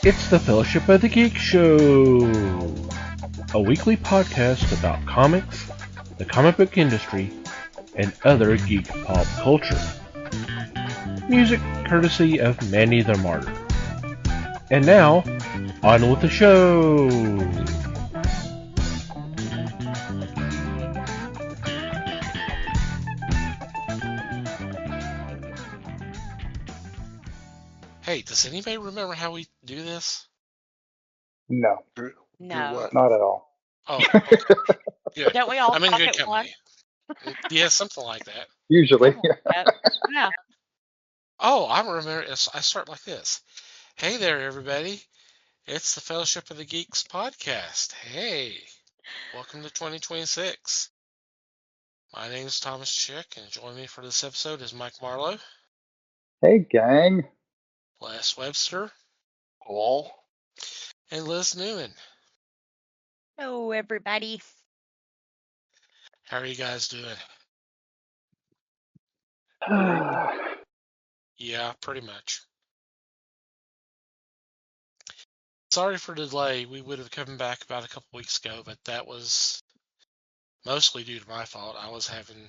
It's the Fellowship of the Geek Show, a weekly podcast about comics, the comic book industry, and other geek pop culture. Music courtesy of Manny the Martyr. And now, on with the show! Hey, does anybody remember how we do this? No, Do No. what? not at all. Oh, okay. Good. Don't we all I'm in talk good at company. Yeah, something like that. Usually. once? Yeah. Oh, I remember. I start like this. Hey there, everybody. It's the Fellowship of the Geeks podcast. Hey, welcome to 2026. My name is Thomas Chick, and joining me for this episode is Mike Marlowe, Hey, gang. Les Webster, All? and Liz Newman. Oh, everybody. How are you guys doing? Yeah, pretty much. Sorry for the delay. We would have come back about a couple weeks ago, but that was mostly due to my fault. I was having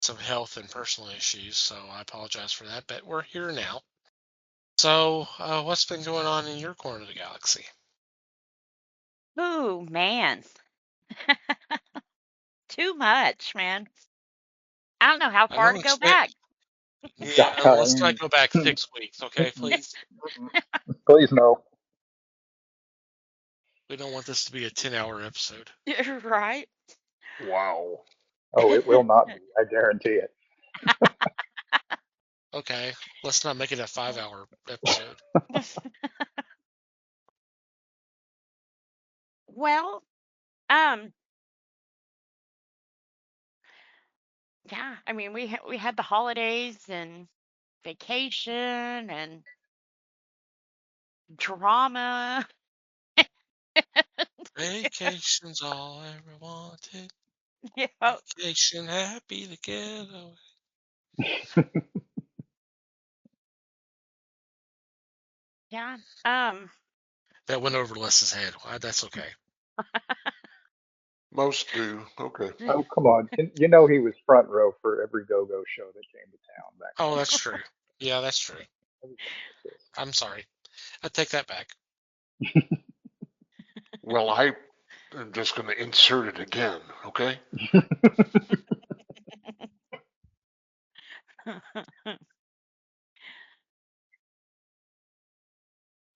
some health and personal issues, so I apologize for that. But we're here now. So, what's been going on in your corner of the galaxy? Ooh, man. Too much, man. I don't know how I far know to go it's back. yeah. Let's not go back 6 weeks, okay, please. Please no. We don't want this to be a 10-hour episode. Right? Wow. Oh, it will not be. I guarantee it. Okay, let's not make it a 5-hour episode. Well, yeah. I mean, we had the holidays and vacation and drama. Vacation's all I ever wanted. Yeah. Vacation happy to get away. Yeah. That went over Les's head. That's okay. Most do. Okay. Oh, come on. You know he was front row for every go-go show that came to town back Oh, that's true. Yeah, that's true. then. I'm sorry. I take that back. Well, I am just going to insert it again. Okay.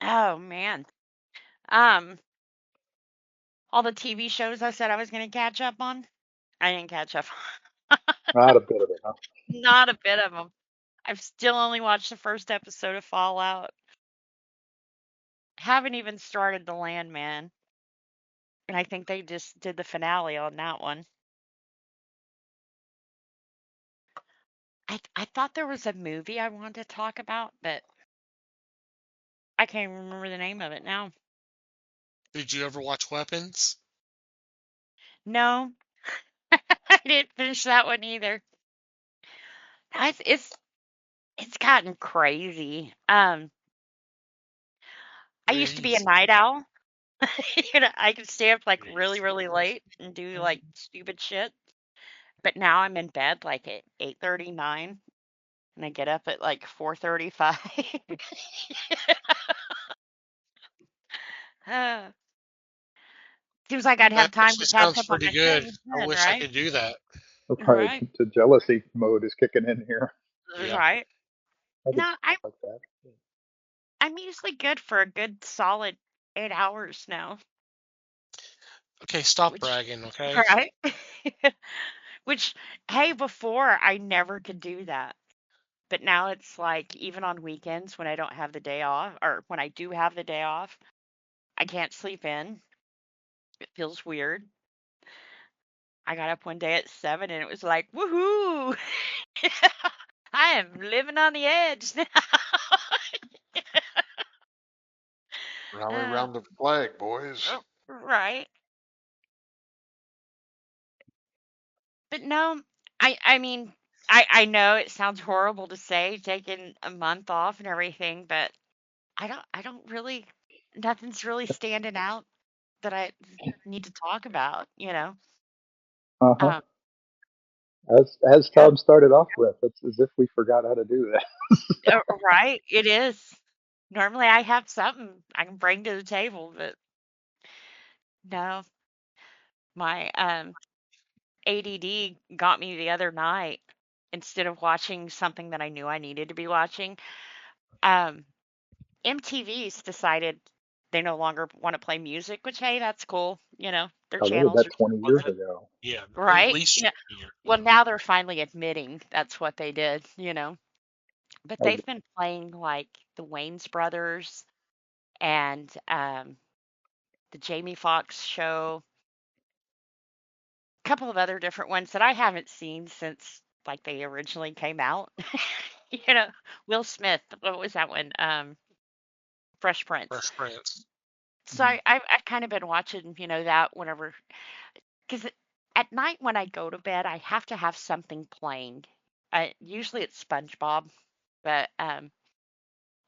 Oh, man. All the TV shows I said I was going to catch up on, I didn't catch up. Not a bit of it, huh? Not a bit of them. I've still only watched the first episode of Fallout. Haven't even started The Landman. And I think they just did the finale on that one. I thought there was a movie I wanted to talk about, but I can't even remember the name of it now. Did you ever watch Weapons? No, I didn't finish that one either. It's gotten crazy. I used to be a Crazy. night owl. I could stay up like really, really late and do like stupid shit. But now I'm in bed like at 8:39 and I get up at like 4:35. uh, seems like I'd have That time actually to catch sounds up on pretty my good. shows I then, wish I right? could do that. Right. Right. The jealousy mode is kicking in here. Yeah. Right. I did No, stuff like that. I'm usually good for a good solid 8 hours now. Okay, stop Which, bragging, okay? right? Which, hey, before I never could do that. But now it's like even on weekends when I don't have the day off, or when I do have the day off, I can't sleep in. It feels weird. I got up one day at 7 and it was like, woohoo! I am living on the edge now. Rally around the flag, boys. Right. But no, I mean, I know it sounds horrible to say taking a month off and everything, but I don't really nothing's really standing out that I need to talk about, Uh-huh. Um, As oh, Tom started off with, it's as if we forgot how to do that. right, it is. Normally I have something I can bring to the table, but no, my ADD got me the other night. Instead of watching something that I knew I needed to be watching, um, MTV's decided they no longer want to play music, which, hey, that's cool. Their Oh, they did channels that are 20 Well, years that, ago. yeah, at right. least Yeah. a year. Well, now they're finally admitting that's what they did, But Oh, they've been playing like the Wayans brothers and the Jamie Foxx show, a couple of other different ones that I haven't seen since like they originally came out. you know, Will Smith, what was that one? Fresh Prince. Fresh Prince. So I've kind of been watching, that whenever, because at night when I go to bed, I have to have something playing. Usually it's SpongeBob, but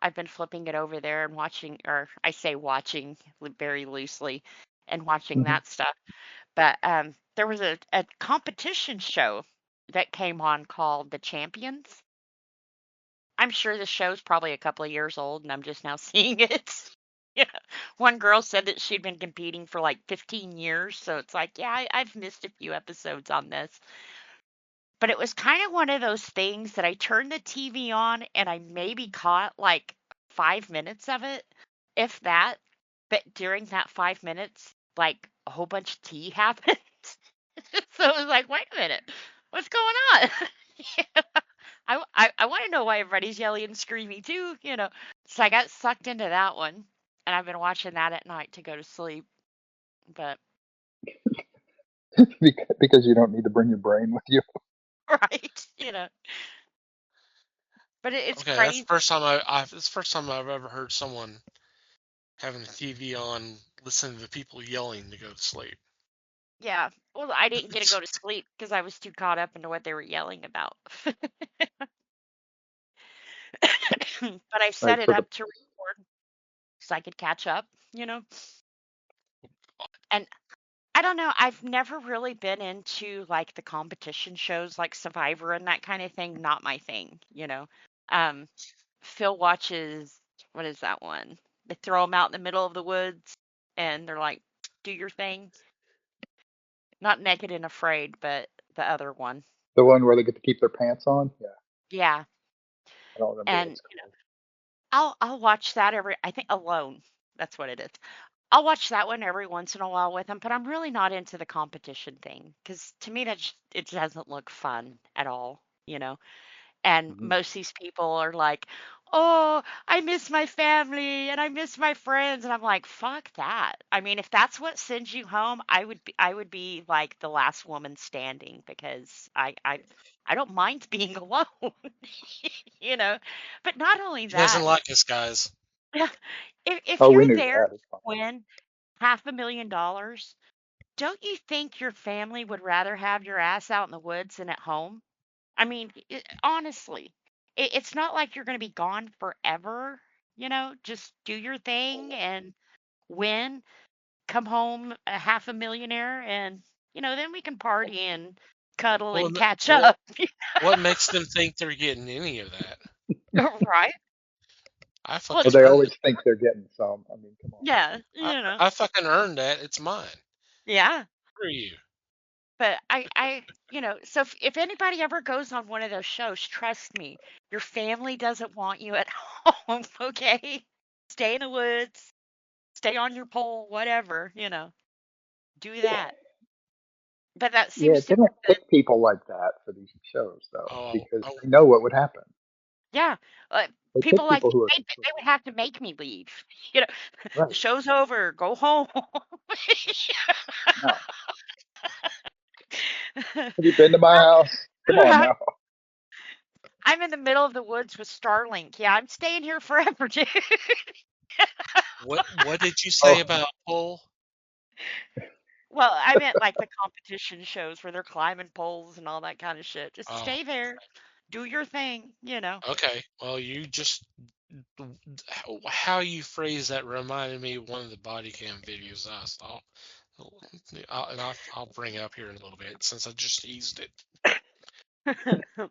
I've been flipping it over there and watching, or I say watching very loosely, and watching mhm. that stuff. But there was a competition show that came on called The Champions. I'm sure the show's probably a couple of years old, and I'm just now seeing it. Yeah. One girl said that she'd been competing for like 15 years, so it's like, yeah, I've missed a few episodes on this. But it was kind of one of those things that I turned the TV on and I maybe caught like 5 minutes of it, if that. But during that 5 minutes, like a whole bunch of tea happened. So it was like, wait a minute, what's going on? Yeah. I want to know why everybody's yelling and screaming too, So I got sucked into that one, and I've been watching that at night to go to sleep. But Because you don't need to bring your brain with you. right, but it's Okay, that's the crazy. first time it's the first time I've ever heard someone having the TV on, listening to people yelling to go to sleep. Yeah. Well, I didn't get to go to sleep because I was too caught up into what they were yelling about. But I Right, set it for the up to record so I could catch up, you know? And I don't know, I've never really been into like the competition shows like Survivor and that kind of thing, not my thing. Um, Phil watches, what is that one? They throw them out in the middle of the woods and they're like, do your thing. Not Naked and Afraid, but the other one. the one where they get to keep their pants on. Yeah, Yeah. I don't remember what And it's called. I'll watch that I think Alone. That's what it is. I'll watch that one every once in a while with them, but I'm really not into the competition thing because to me it doesn't look fun at all. And Mhm. most of these people are like, "Oh, I miss my family and I miss my friends," and I'm like, "Fuck that." I mean, if that's what sends you home, I would be like the last woman standing because I don't mind being alone, you know. But not only He doesn't that, like us, guys. if Oh, we you're knew there that. to It's fine. win $500,000, don't you think your family would rather have your ass out in the woods than at home? I mean, honestly, it's not like you're going to be gone forever. Just do your thing and win, come home a half a millionaire, and then we can party and cuddle Well, and catch what up. what makes them think they're getting any of that? Right? I Well, Well, fucking it's they earned always it. think they're getting some. I mean, come on. yeah, I fucking earned that. It's mine. yeah. Screw you. But so if anybody ever goes on one of those shows, trust me, your family doesn't want you at home, okay? Stay in the woods, stay on your pole, whatever. Do that. But that Yeah, seems to they be don't pick people like that for these shows though, Oh, because oh, they know what would happen. yeah. They People pick like people who are they would have to make me leave. You know, the right. show's over, go home. No, have you been to my house? Come on Right. now. I'm in the middle of the woods with Starlink. Yeah, I'm staying here forever, dude. what did you say Oh, about pole? Well, I meant like the competition shows where they're climbing poles and all that kind of shit. Just Oh, stay there, do your thing. okay. Well, you just how you phrase that reminded me of one of the body cam videos I saw. I'll bring it up here in a little bit since I just eased it. But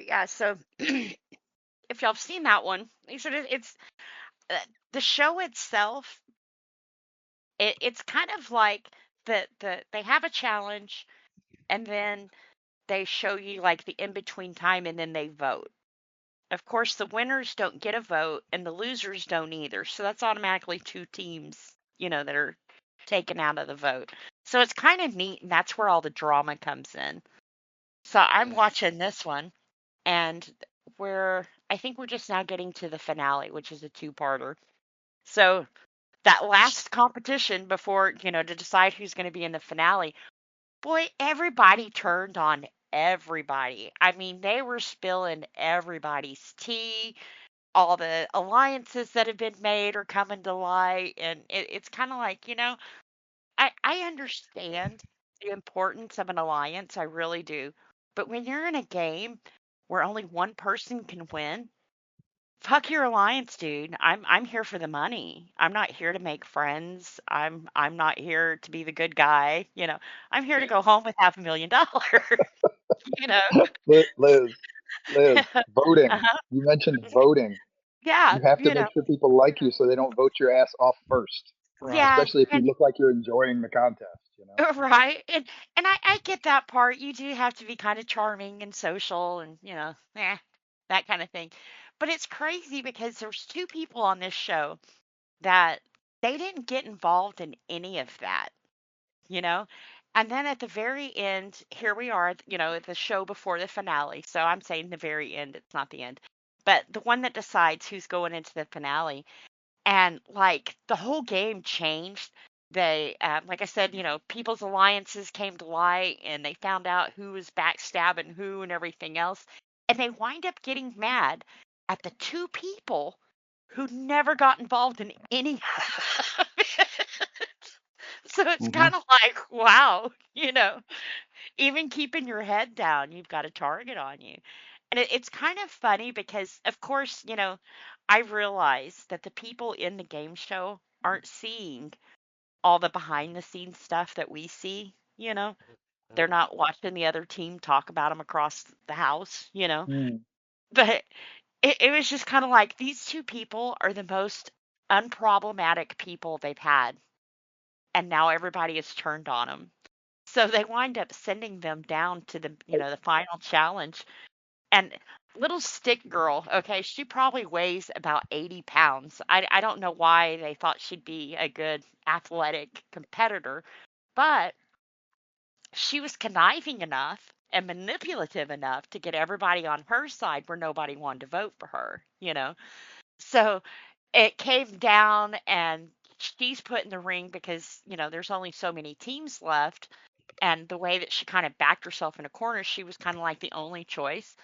yeah, so if y'all have seen that one, like I said, it's uh, the show itself. It's kind of like they have a challenge, and then they show you like the in between time, and then they vote. Of course, the winners don't get a vote, and the losers don't either. So that's automatically two teams, that are taken out of the vote. So it's kind of neat, and that's where all the drama comes in. So I'm watching this one, and I think we're just now getting to the finale, which is a two-parter. So that last competition before, to decide who's going to be in the finale, boy, everybody turned on everybody. I mean, they were spilling everybody's tea. All the alliances that have been made are coming to light. And it's kind of like, I understand the importance of an alliance. I really do. But when you're in a game where only one person can win, fuck your alliance, dude. I'm here for the money. I'm not here to make friends. I'm not here to be the good guy. I'm here to go home with $500,000. you know. Liz, voting. Uh-huh. You mentioned voting. Yeah, You have to make sure people like you so they don't vote your ass off first, Right. yeah, especially if you and look like you're enjoying the contest. right. And I get that part. You do have to be kind of charming and social and, that kind of thing. But it's crazy because there's two people on this show that they didn't get involved in any of that, you know? And then at the very end, here we are, at the show before the finale. So I'm saying the very end, it's not the end. But the one that decides who's going into the finale. And like the whole game changed. They, like I said, people's alliances came to light and they found out who was backstabbing who and everything else. And they wind up getting mad at the two people who never got involved in any of it. So it's Hmm. kind of like, wow, even keeping your head down, you've got a target on you. And it's kind of funny because, of course, I realize that the people in the game show aren't seeing all the behind the scenes stuff that we see. They're not watching the other team talk about them across the house. Mm. But it was just kind of like these two people are the most unproblematic people they've had. And now everybody is turned on them. So they wind up sending them down to the final challenge. And little stick girl, okay, she probably weighs about 80 pounds. I don't know why they thought she'd be a good athletic competitor, but she was conniving enough and manipulative enough to get everybody on her side where nobody wanted to vote for her. So it came down and she's put in the ring because, there's only so many teams left. And the way that she kind of backed herself in a corner, she was kind of like the only choice.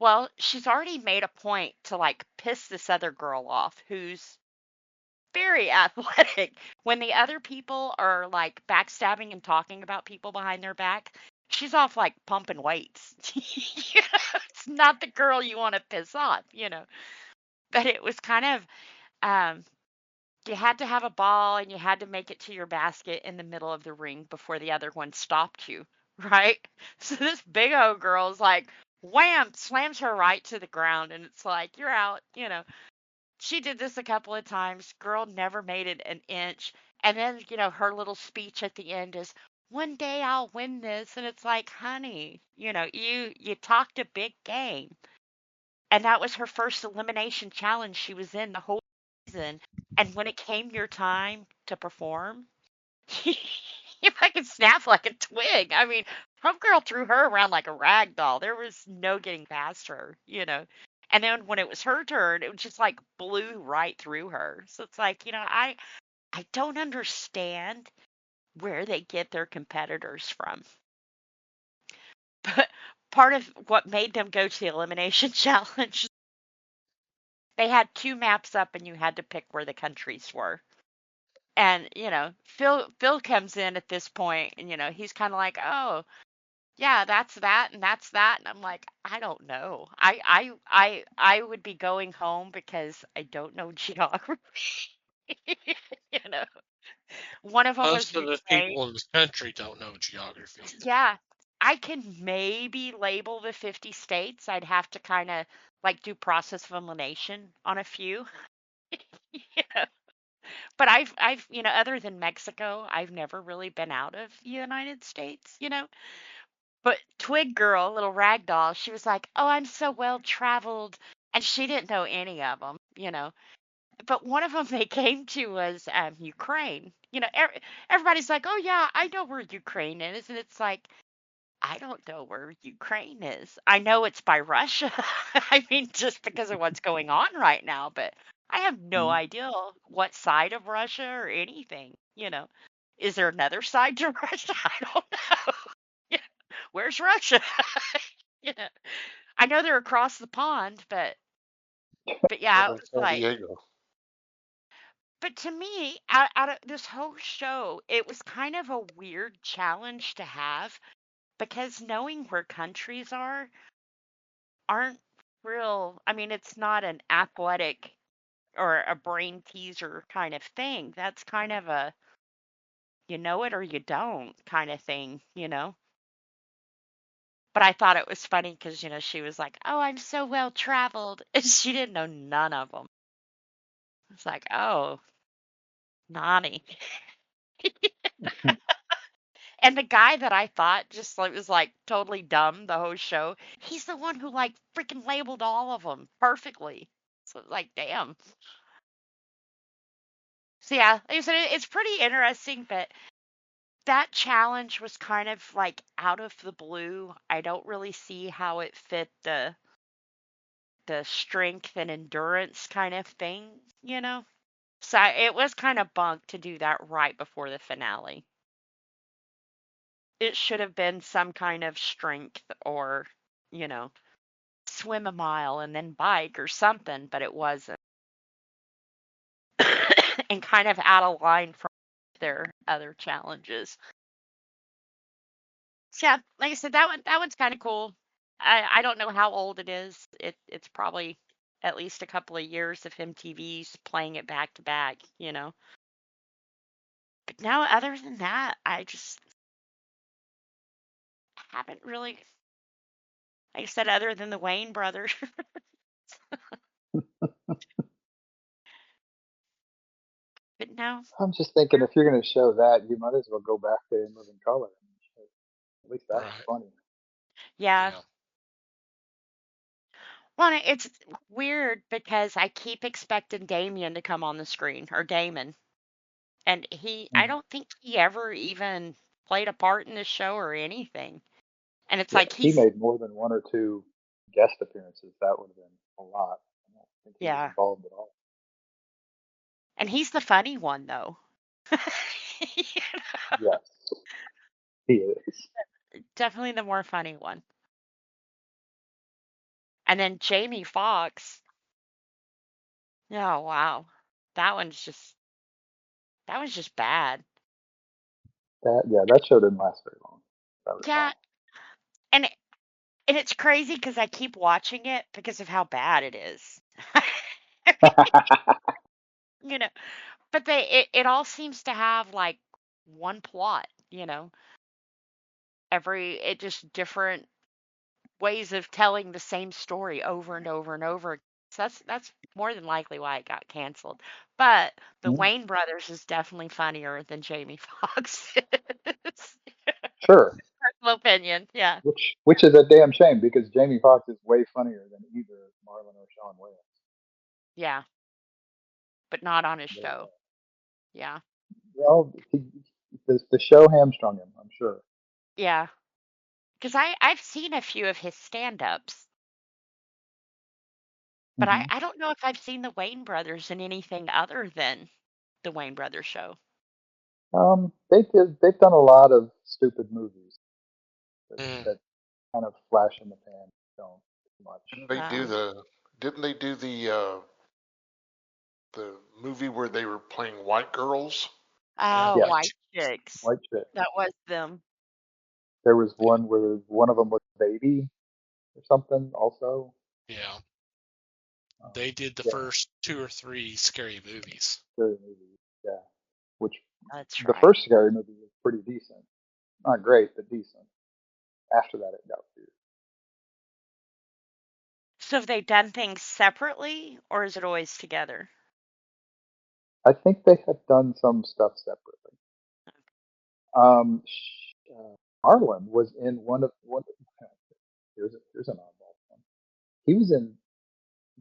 Well, she's already made a point to like piss this other girl off who's very athletic. When the other people are like backstabbing and talking about people behind their back, she's off like pumping weights. It's not the girl you want to piss off. But it was kind of um you had to have a ball and you had to make it to your basket in the middle of the ring before the other one stopped you, right? So this big old girl's like, wham, slams her right to the ground, and it's like, you're out. She did this a couple of times. Girl never made it an inch. And then, her little speech at the end is, one day I'll win this. And it's like, honey, you talked a big game. And that was her first elimination challenge she was in the whole season. And when it came your time to perform, you fucking snapped like a twig. I mean, Girl threw her around like a rag doll. There was no getting past her. And then when it was her turn, it was just like blew right through her. So it's like, I don't understand where they get their competitors from. But part of what made them go to the elimination challenge, they had two maps up and you had to pick where the countries were. And, Phil comes in at this point and, he's kind of like, oh, yeah, that's that and that's that. And I'm like, I don't know. I would be going home because I don't know geography. You know, one of them was Most of the Ukraine. people in this country don't know geography. Yeah, I can maybe label the 50 states. I'd have to kind of like do process of elimination on a few. You know, but other than Mexico, I've never really been out of the United States, you know. But Twig Girl, little rag doll, she was like, "Oh, I'm so well traveled," and she didn't know any of them, you know. But one of them they came to was Ukraine. You know, everybody's like, "Oh yeah, I know where Ukraine is," and it's like, I don't know where Ukraine is. I know it's by Russia. I mean, just because of what's going on right now, but I have no Mhm. idea what side of Russia or anything, you know. Is there another side to Russia? I don't know. Yeah. Where's Russia? You know, I know they're across the pond, but yeah, Right it on was San like, Diego. but to me, out of this whole show, it was kind of a weird challenge to have because knowing where countries aren't real. I mean, it's not an athletic or a brain teaser kind of thing. That's kind of a you know it or you don't kind of thing, you know? But I thought it was funny because, she was like, "Oh, I'm so well traveled." And she didn't know none of them. It's like, "Oh, Nani." And the guy that I thought just like was like totally dumb the whole show, he's the one who like freaking labeled all of them perfectly. So it's like, damn. So yeah, like I said, it's pretty interesting, but that challenge was kind of like out of the blue. I don't really see how it fit the strength and endurance kind of thing, you know? So it was kind of bunk to do that right before the finale. It should have been some kind of strength or, you know, swim a mile and then bike or something, but it wasn't. And kind of out of line from their other challenges. So yeah, like I said, that one's kind of cool. I don't know how old it is. It's probably at least a couple of years of MTV's playing it back to back, you know. But now, other than that, I just haven't really, like I said, other than the Wayne brothers. But no, I'm just thinking if you're going to show that, you might as well go back to In Living Color. At least that was Right. funny. yeah. Yeah. Well, it's weird because I keep expecting Damien to come on the screen or Damon, and I Mhm. don't think he ever even played a part in the show or anything. And it's Yeah, like if he he's made more than one or two guest appearances, that would have been a lot. I don't think he was yeah, involved at all. and he's the funny one though. Yes, he is. Definitely the more funny one. And then Jamie Foxx. Oh wow. That one's just that one's just bad. That show didn't last very long, if I Yeah, recall. and and it's crazy because I keep watching it because of how bad it is. You know, but it all seems to have like one plot, you know. It just different ways of telling the same story over and over and over. So that's more than likely why it got canceled. But the Mm, Wayne brothers is definitely funnier than Jamie Foxx is. sure, Personal opinion, yeah. which is a damn shame because Jamie Foxx is way funnier than either Marlon or Sean Williams. Yeah, but not on his But, show. Yeah. well, the show hamstrung him, I'm sure. Yeah. Because I've seen a few of his stand-ups, but I, Hmm. I don't know if I've seen the Wayne brothers in anything other than the Wayne Brothers show. They've done a lot of stupid movies Mm. that kind of flash in the pan, don't much. Didn't they do Uh, the? Didn't they do the movie where they were playing white girls? Yeah. oh, Yes, White Chicks. White Chicks. That was them. There was one where one of them was a baby or something. Also, Yeah. um, They did the yeah, first 2 or 3 scary movies. scary movie. Yeah, which That's the right. first scary movie was pretty decent. Not great, but decent. After that, it got weird. So have they done things separately, or is it always together? I think they have done some stuff separately. Arlen was in one. Here's an oddball one. He was in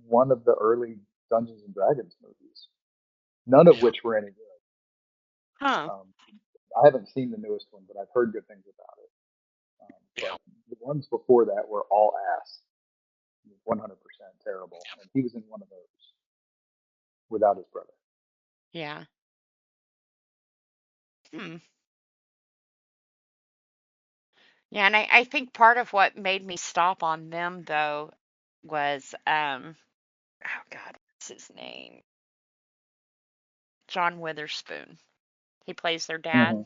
one of the early Dungeons and Dragons movies, none of Yeah. which were any good. Huh. I haven't seen the newest one, but I've heard good things about it. Yeah. But the ones before that were all ass, 100% terrible, and he was in one of those without his brother. Yeah. Hmm. Yeah, and I think part of what made me stop on them though was oh God, what's his name? John Witherspoon. He plays their dad. Hmm.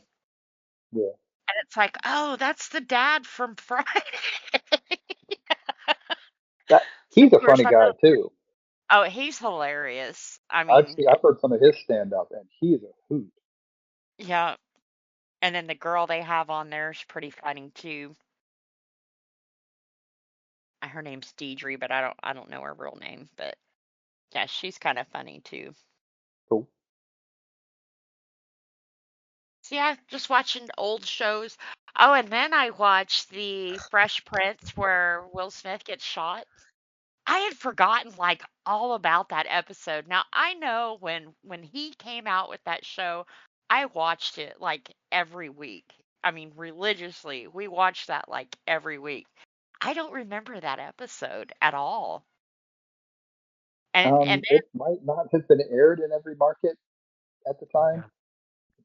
Yeah, And it's like, oh, that's the dad from Friday. that So of he's a course funny I guy know. too. Oh, he's hilarious. I mean, I've heard some of his stand up, and he is a hoot. yeah. And then the girl they have on there is pretty funny too. Her name's Deidre, but I don't know her real name. But yeah, she's kind of funny too. Cool. So yeah, just watching old shows. Oh, and then I watched the Fresh Prince where Will Smith gets shot. I had forgotten like all about that episode. Now I know when he came out with that show, I watched it like every week. I mean, religiously. We watched that like every week. I don't remember that episode at all. And It might not have been aired in every market at the time. Yeah.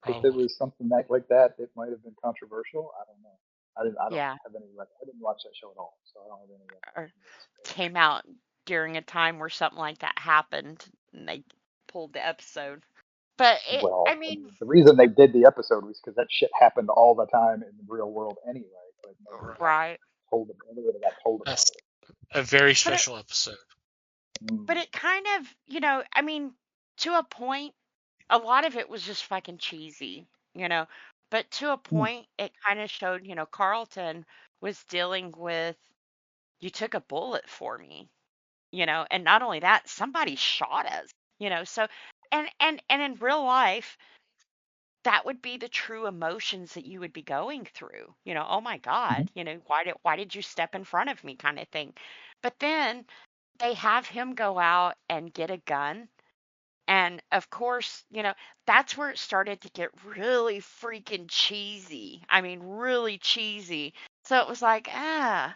If it Probably. was something like that, it might have been controversial. I don't know. I don't yeah, have any. I didn't watch that show at all, so I don't have any or recollection of it. came out during a time where something like that happened and they pulled the episode. But I Well, I mean, mean, the reason they did the episode was because that shit happened all the time in the real world anyway, but nobody got right. told. Nobody got told about That's it. a very But it special episode. but Mm. it kind of, I mean, to a point, a lot of it was just fucking cheesy, you know. But to a Mm. point, it kind of showed, Carlton was dealing with, you took a bullet for me, and not only that, somebody shot us, So, and in real life, that would be the true emotions that you would be going through. Oh my Mhm. God, why did you step in front of me, kind of thing. But then they have him go out and get a gun. And of course, that's where it started to get really freaking cheesy. I mean, really cheesy. So it was like, I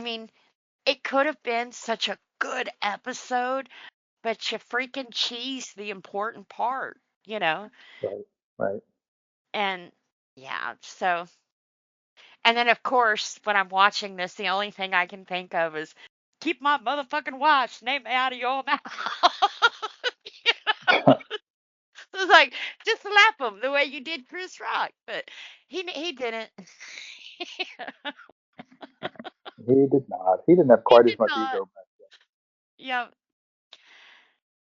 mean, it could have been such a good episode, but you freaking cheese the important part. Right. Right. And yeah, so and then of course when I'm watching this, the only thing I can think of is keep my motherfucking wife's name out of your mouth. It's like just slap him the way you did Chris Rock, but he didn't. He did not. He didn't have He quite as did much not. ego back Yeah.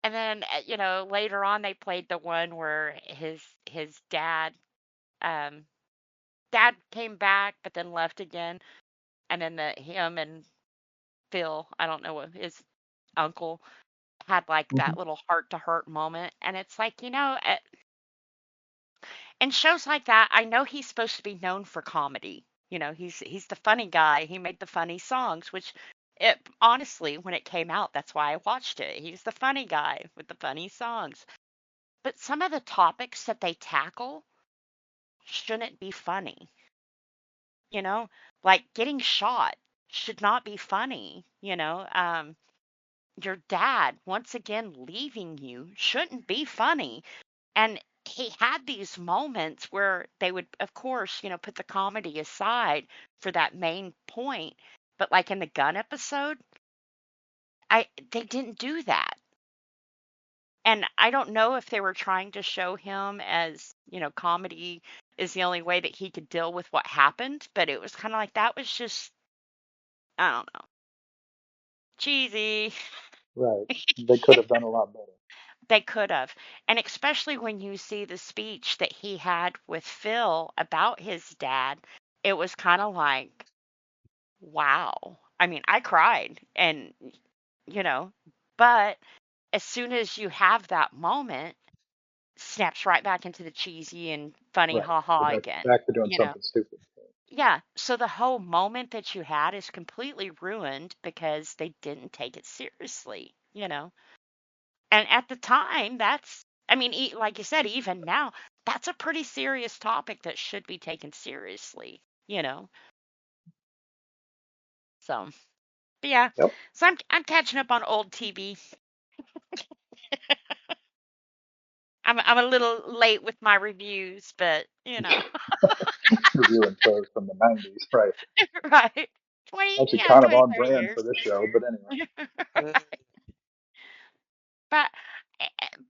And then later on they played the one where his um dad came back but then left again, and then him and Phil, I don't know what his uncle, had like then. that little heart to heart moment, and it's like, in shows like that, I know he's supposed to be known for comedy. He's the funny guy. He made the funny songs, which it honestly, when it came out, that's why I watched it. He's the funny guy with the funny songs. But some of the topics that they tackle shouldn't be funny. You know, like getting shot should not be funny. Your dad once again leaving you shouldn't be funny. And he had these moments where they would, of course, put the comedy aside for that main point. But like in the gun episode, they didn't do that. And I don't know if they were trying to show him as, comedy is the only way that he could deal with what happened. But it was kind of like that was just, I don't know, cheesy. Right. They could have done a lot better. They could have. And especially when you see the speech that he had with Phil about his dad, it was kind of like, wow. I mean, I cried and, you know, but as soon as you have that moment, snaps right back into the cheesy and funny Right. ha-ha We're again, back to doing you know? something stupid. Yeah. So the whole moment that you had is completely ruined because they didn't take it seriously, you know? And at the time, that's, I mean, like you said, even now, that's a pretty serious topic that should be taken seriously, you know? So, but yeah. Yep. So I'm catching up on old TV. I'm a little late with my reviews, but you know, Reviewing shows from the 90s. Right. right? 20, Actually, yeah, kind of on 23 brand years. for this show, but anyway. But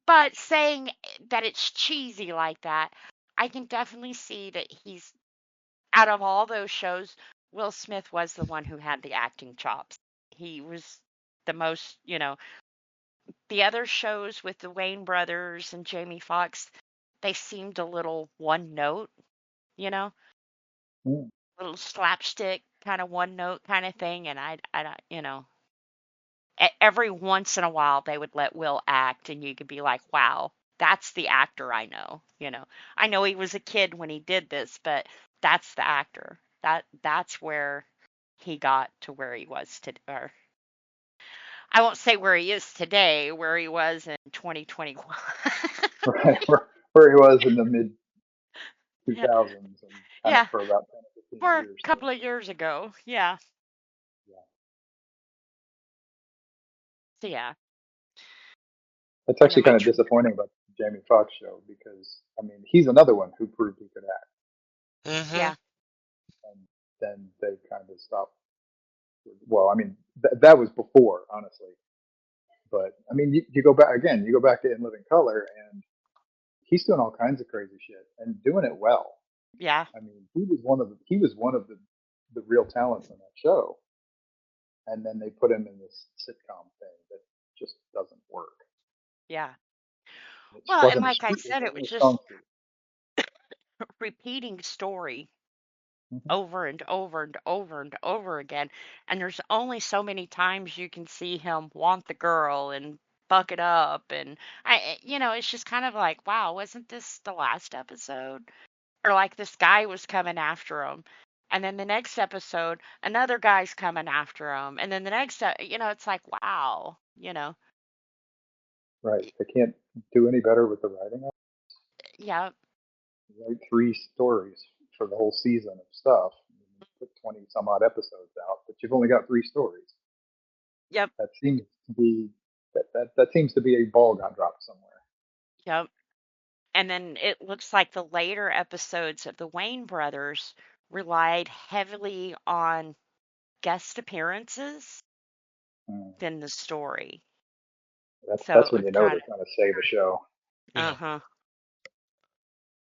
but saying that it's cheesy like that, I can definitely see that he's out of all those shows, Will Smith was the one who had the acting chops. He was the most, you know, the other shows with the Wayne brothers and Jamie Foxx, they seemed a little one note, you know, Hmm. little slapstick kind of one note kind of thing. And I don't, you know, every once in a while they would let Will act, and you could be like, wow, that's the actor I know. You know, I know he was a kid when he did this, but that's the actor. That's where he got to where he was to, or I won't say where he is today, where he was in 2021. Right. Where he was in the mid Yeah, 2000s and kind of yeah, for about 10 or 15 for a years. couple of years ago. Yeah, Yeah. so yeah, It's and then actually my kind of disappointing about the Jamie Foxx show because, I mean, he's another one who proved he could act. Mm-hmm. yeah, And then they kind of stopped. Well, I mean, that was before, honestly. But, I mean, you go back, again, you go back to In Living Color, and he's doing all kinds of crazy shit and doing it well. yeah, I mean, he was one of the real talents in that show, and then they put him in this sitcom thing that just doesn't work. yeah. It just Well, and wasn't like I it said, it wasn't was a just strong suit. repeating story Hmm. over and over and over and over again. And there's only so many times you can see him want the girl and fuck it up. And you know, it's just kind of like, wow, wasn't this the last episode? Or like this guy was coming after him. And then the next episode, another guy's coming after him. And then the next, you know, it's like, wow, you know, Right. They can't do any better with the writing. yeah, Write 3 stories for the whole season of stuff. Put 20 some odd episodes out, but you've only got 3 stories. yep, That seems to be that seems to be a ball got dropped somewhere. yep. And then it looks like the later episodes of the Wayne brothers relied heavily on guest appearances Mm. than the story. That's So that's it when was you know kind they're trying to save a show. of, Yeah. uh-huh.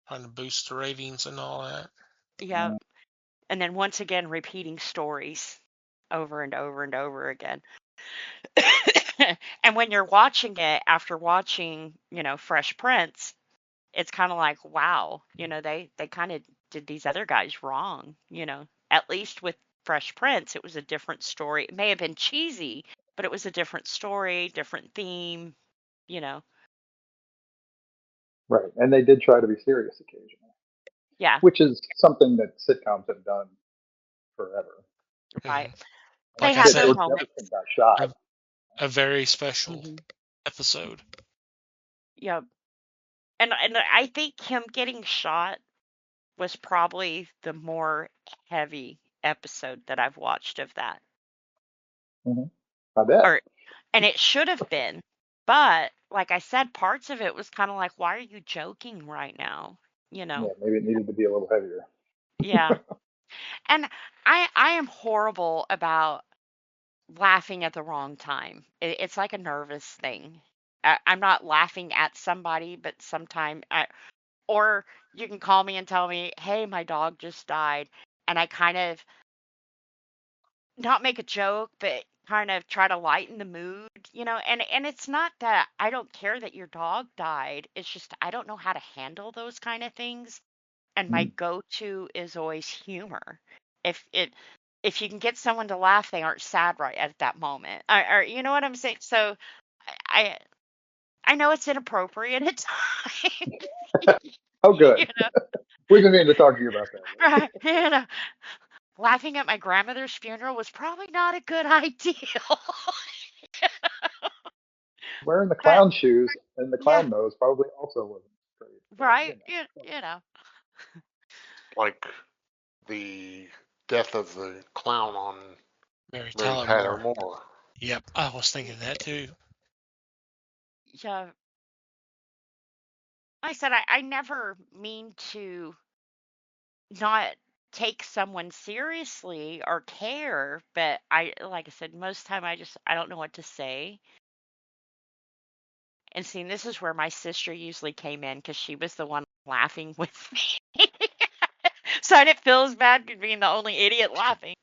Trying to boost the ratings and all that. Yeah. And then once again repeating stories over and over and over again. And when you're watching it after watching, you know, Fresh Prince, it's kind of like, wow, you know, they kind of did these other guys wrong, you know. At least with Fresh Prince, it was a different story. It may have been cheesy, but it was a different story, different theme, you know. Right, and they did try to be serious occasionally, Yeah, which is something that sitcoms have done forever. right. Hmm. I mean, They Like I had shit, their said, George moments. Jefferson got shot. a, a very special Hmm. episode. Yeah. And I think him getting shot was probably the more heavy episode that I've watched of that. Hmm. I bet. Or and it should have been. But like I said, parts of it was kind of like, why are you joking right now? You Yeah, know? maybe it needed to be a little heavier. Yeah. And I am horrible about laughing at the wrong time. It's like a nervous thing. I'm not laughing at somebody, but sometimes Or you can call me and tell me, hey, my dog just died. And I kind of not make a joke, but kind of try to lighten the mood, and it's not that I don't care that your dog died. It's just I don't know how to handle those kind of things. And my Mm. go-to is always humor. If it if you can get someone to laugh, they aren't sad right at that moment. Or you know what I'm saying? So I I know it's inappropriate at times. Oh, good. you know, We've been meaning to talk to you about that. right? Laughing at my grandmother's funeral was probably not a good idea. Wearing the But clown shoes and the yeah, clown nose probably also wasn't great, but right. You know. Like the death of the clown on Mary Mary Tyler Tyler Moore. Moore. Yep, I was thinking that too. Yeah, like I said I never mean to not take someone seriously or care, but like I said, most time I don't know what to say. And seeing this is where my sister usually came in because she was the one laughing with me. So I didn't feel as bad being the only idiot laughing.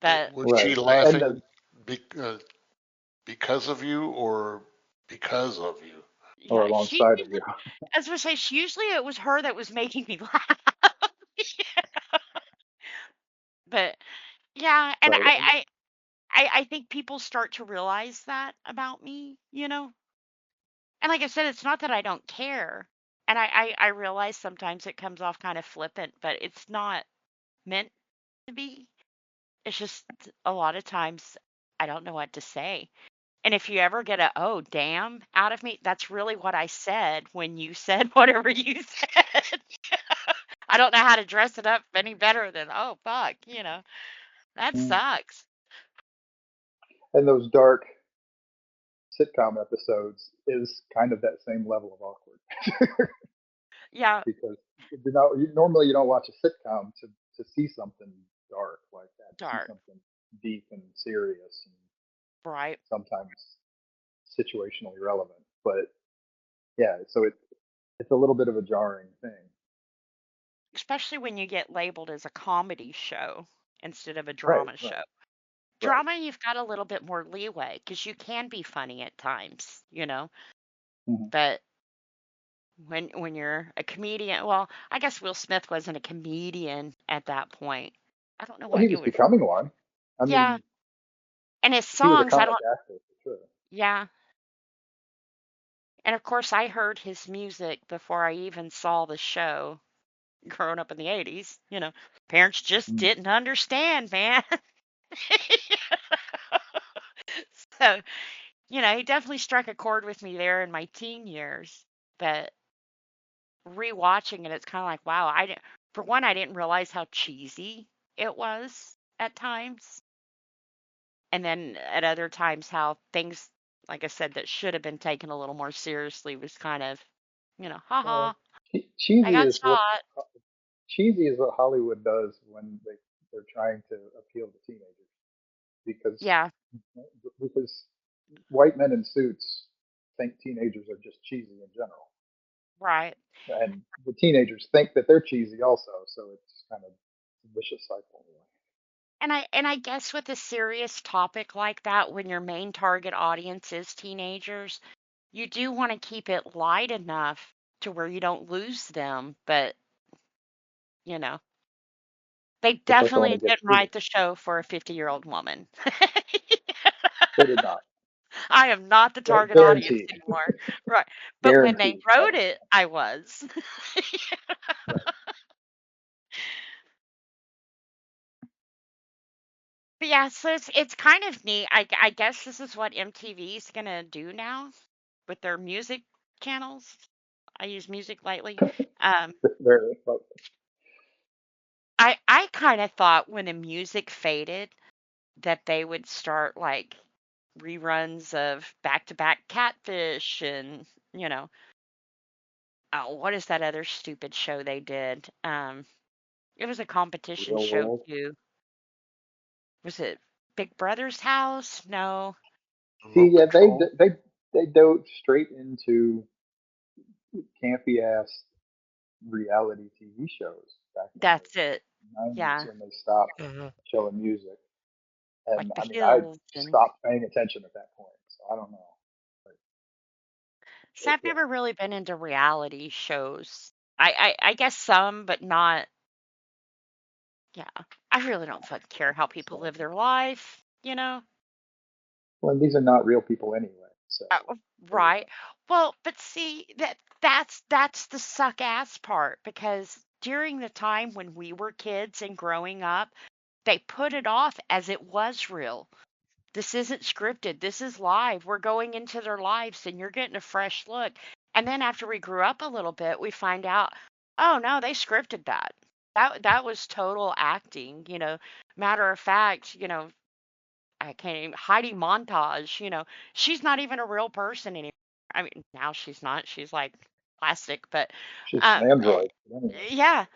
But Was she right. And laughing then, because of you or because of you? or yeah, alongside of you. as I say, usually it was her that was making me laugh. But yeah, and Right. I think people start to realize that about me. And like I said, it's not that I don't care. And I realize sometimes it comes off kind of flippant, but it's not meant to be. It's just a lot of times I don't know what to say. And if you ever get a "oh damn" out of me, that's really what I said when you said whatever you said. I don't know how to dress it up any better than "oh fuck." That Mm. sucks. And those dark sitcom episodes is kind of that same level of awkward Yeah, because normally you don't watch a sitcom to see something dark like that, to see dark. something deep and serious and Right. sometimes situationally relevant. But yeah, so it's a little bit of a jarring thing. Especially when you get labeled as a comedy show instead of a Right, drama right, show. right. Drama, you've got a little bit more leeway because you can be funny at times. Hmm. But when you're a comedian, well, I guess Will Smith wasn't a comedian at that point. I don't know Well, what he you was would. becoming one. I Yeah, mean, and his he was a songs, I comic don't. actor for sure. Yeah, and of course, I heard his music before I even saw the show. Growing up in the '80s, parents just Mm. didn't understand, man. So, he definitely struck a chord with me there in my teen years. But rewatching it, it's kind of like, wow, for one, I didn't realize how cheesy it was at times. And then at other times, how things, like I said, that should have been taken a little more seriously was kind of, haha, Well, I got shot. cheesy is what Hollywood does when they're trying to appeal to teenagers because Yeah, because white men in suits think teenagers are just cheesy in general, right. and the teenagers think that they're cheesy also. So it's kind of a vicious cycle. And I guess with a serious topic like that, when your main target audience is teenagers, you do want to keep it light enough to where you don't lose them. But, you know, they Just like the one definitely who gets didn't booted. write the show for a 50-year-old woman. They did not. I am not the target audience Guaranteed. anymore. Right. But when they Guaranteed. wrote it, I was. Right. But yeah, so it's kind of neat. I guess this is what MTV is gonna do now with their music channels. I use music lightly. Um, Very. But I kind of thought when the music faded that they would start like reruns of Back to Back Catfish and you know, oh, what is that other stupid show they did? It was a competition real show world. too. Was it Big Brother's House? No. See, Remote yeah, control. they dove straight into campy ass reality TV shows back in That's it. the 90s Yeah. when they stopped Hmm. showing music. Like And The I mean, I Hills and stopped paying attention at that point, so I don't know. But so I've yeah, never really been into reality shows. I guess some, but not. Yeah, I really don't fucking care how people so live their life. You know. well, these are not real people anyway. So Uh, there you right. Well, but see that's the suck ass part because during the time when we were kids and growing up, they put it off as it was real. This isn't scripted. This is live. We're going into their lives and you're getting a fresh look. And then after we grew up a little bit, we find out, oh no, they scripted that. That was total acting, Matter of fact, I can't even Heidi Montage, she's not even a real person anymore. I mean, now she's not. She's like plastic, but go. Just an um android. But anyway. yeah,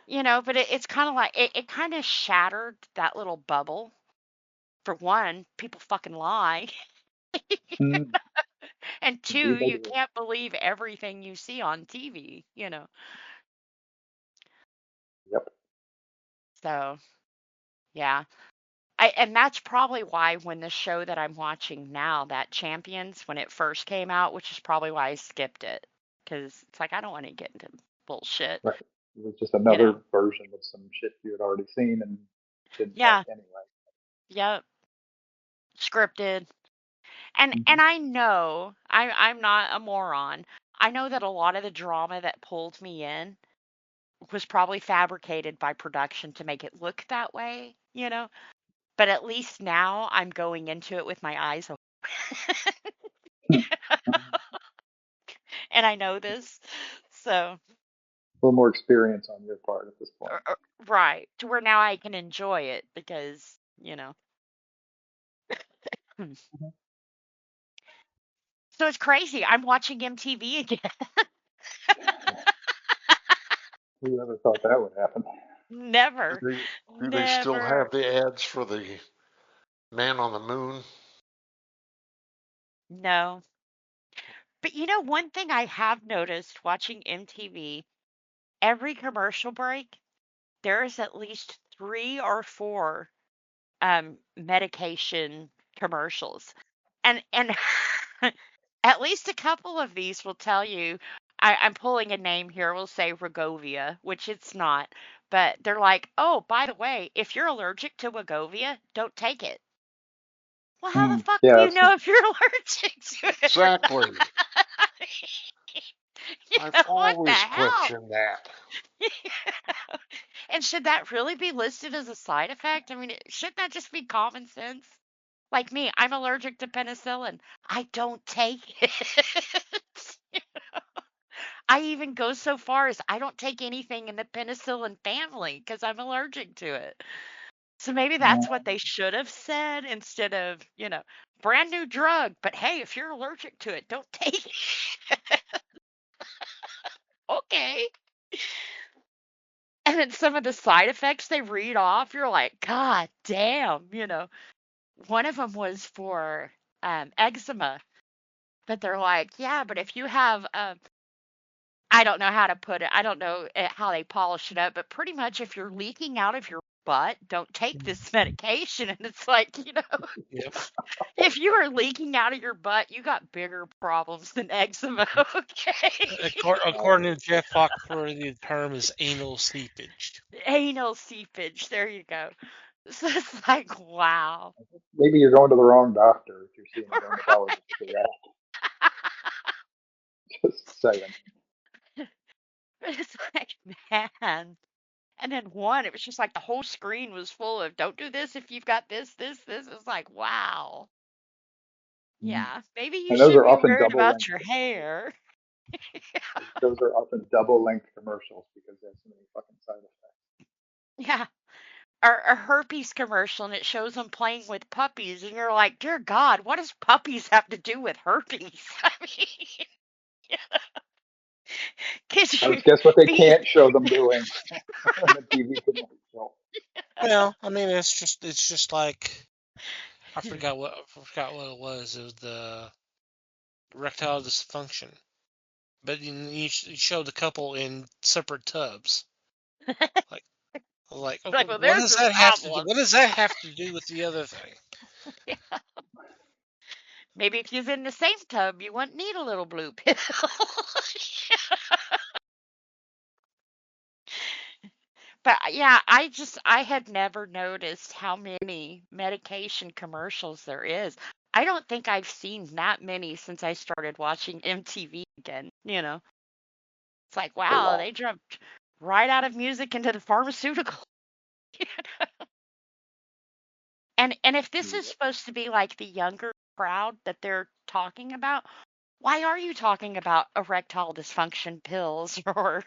but it's kind of like it kind of shattered that little bubble. For one, people fucking lie. Hmm. And two, Indeed, they you do. can't believe everything you see on TV. Yep. So, yeah. And that's probably why when the show that I'm watching now, that Champions, when it first came out, which is probably why I skipped it. Because it's like, I don't want to get into bullshit, Right. It was just you another know? version of some shit you had already seen and didn't like Yeah. anyway. Yep. Scripted. And Hmm. and I know I'm not a moron. I know that a lot of the drama that pulled me in was probably fabricated by production to make it look that way. But at least now I'm going into it with my eyes open. And I know this. So, A little more experience on your part at this point. right, to where now I can enjoy it because. Hmm. Mhm. So it's crazy. I'm watching MTV again. Whoever thought that would happen? Never. Do they still Never. have the ads for the man on the moon? No. But one thing I have noticed watching MTV, every commercial break, there is at least 3 or 4 medication commercials. And at least a couple of these will tell you I'm pulling a name here, we'll say Wegovia, which it's not, but they're like, "Oh, by the way, if you're allergic to Wegovia, don't take it." Well, how the Hmm. fuck do Yeah, you know if you're allergic to it or Exactly. not? I've What the always hell? questioned that. And should that really be listed as a side effect? I mean, shouldn't that just be common sense? Like me, I'm allergic to penicillin. I don't take it. I even go so far as I don't take anything in the penicillin family because I'm allergic to it. So maybe that's what they should have said instead of, brand new drug. But hey, if you're allergic to it, don't take it. Okay. And then some of the side effects they read off, you're like, God damn. One of them was for eczema, but they're like, yeah, but if you have, I don't know how to put it, I don't know how they polish it up, but pretty much if you're leaking out of your butt, don't take this medication. And it's like, Yep. if you are leaking out of your butt, you got bigger problems than eczema, okay? According to Jeff Foxworthy, the term is anal seepage. Anal seepage, there you go. So it's like, wow. maybe you're going to the wrong doctor if you're seeing a Right. dermatologist for that. Just saying. It's like, man. And then one, it was just like the whole screen was full of don't do this if you've got this, this, this. It's like, wow. Mhm. Yeah, maybe you And those should are be often worried double about length. your hair. Those are often double length commercials because they have so many fucking side effects. Yeah. Or a herpes commercial and it shows them playing with puppies and you're like, dear God, what does puppies have to do with herpes? I mean, kids you Guess what they be can't show them doing on the TV commercial. Well, I mean, it's just like I forgot what it was. It was the erectile dysfunction. but you show the couple in separate tubs. Like, Like, well, what there's does your that have to do? problem. What does that have to do with the other thing? Maybe if you're in the same tub, you wouldn't need a little blue pill. But yeah, I had never noticed how many medication commercials there is. I don't think I've seen that many since I started watching MTV again. It's like, wow, they jumped right out of music into the pharmaceutical. And if this is supposed to be like the younger crowd that they're talking about, why are you talking about erectile dysfunction pills or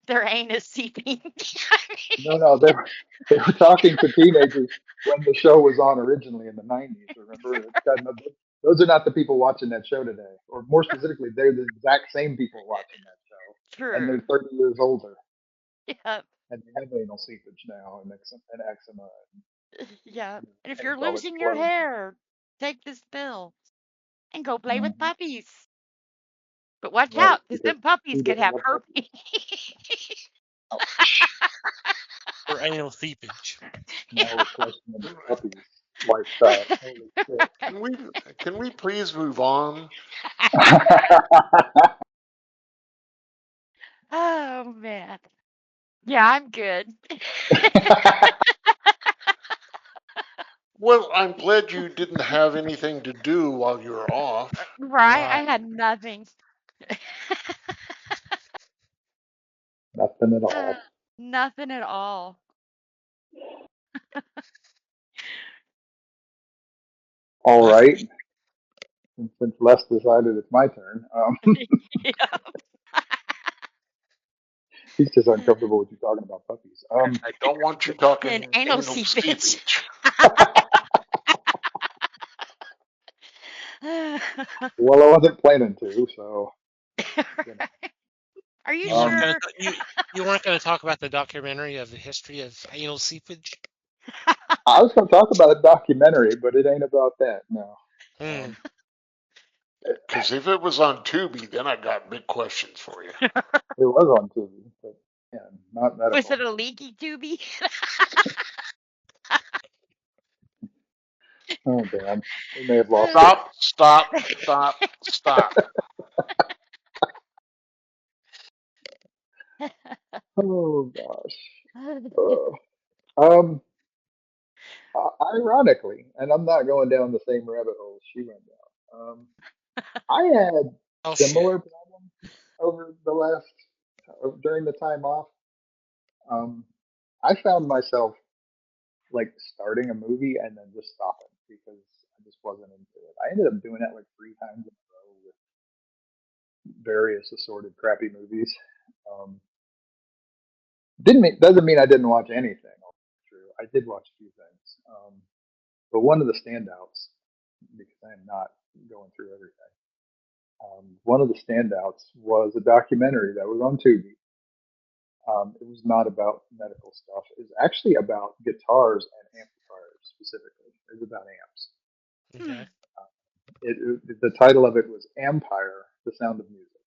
their anus seeping? I mean, No, they were talking to teenagers when the show was on originally in the '90s. Remember, those are not the people watching that show today, or more specifically, they're the exact same people watching that show, and true. they're 30 years older, Yeah, and they have anal seepage now and eczema yeah. And if and you're will losing your explode. hair, take this pill and go play with Mhm. puppies. But watch Right, out, because because them puppies who could doesn't have have puppies? herpes. Ouch. Or anal seepage. Now we're questioning the puppies' lifestyle. Holy shit. Can we please move on? Oh man. Yeah, I'm good. Well, I'm glad you didn't have anything to do while you were off. Right? I Right. had nothing. Nothing at Uh, all. nothing at all. All Well, right. And since Les decided it's my turn, Yeah. he's just uncomfortable with you talking about puppies. I don't want you And talking anal anal seepage. seepage. Well, I wasn't planning to, so you Are you you know. weren't gonna sure? you weren't gonna talk about the documentary of the history of anal seepage. I was going to talk about a documentary, but it ain't about that. No. Hmm. Because if it was on Tubi, then I got big questions for you. It was on TV, but yeah, not Was it medical. a leaky doobie? Oh damn, we may have lost it. Stop, stop, stop, stop. Oh gosh. Um, ironically, and I'm not going down the same rabbit hole she went down. I had Oh shit. similar problems over the last during the time off. Um, I found myself like starting a movie and then just stopping because I just wasn't into it. I ended up doing that like 3 times in a row with various assorted crappy movies. Um, didn't mean, doesn't mean I didn't watch anything. True, I did watch a few things, but one of the standouts, because I am not going through everything. One of the standouts was a documentary that was on Tubi. It was not about medical stuff. It was actually about guitars and amplifiers specifically. It was about amps. Hmm. Okay. The title of it was Ampire, The Sound of Music,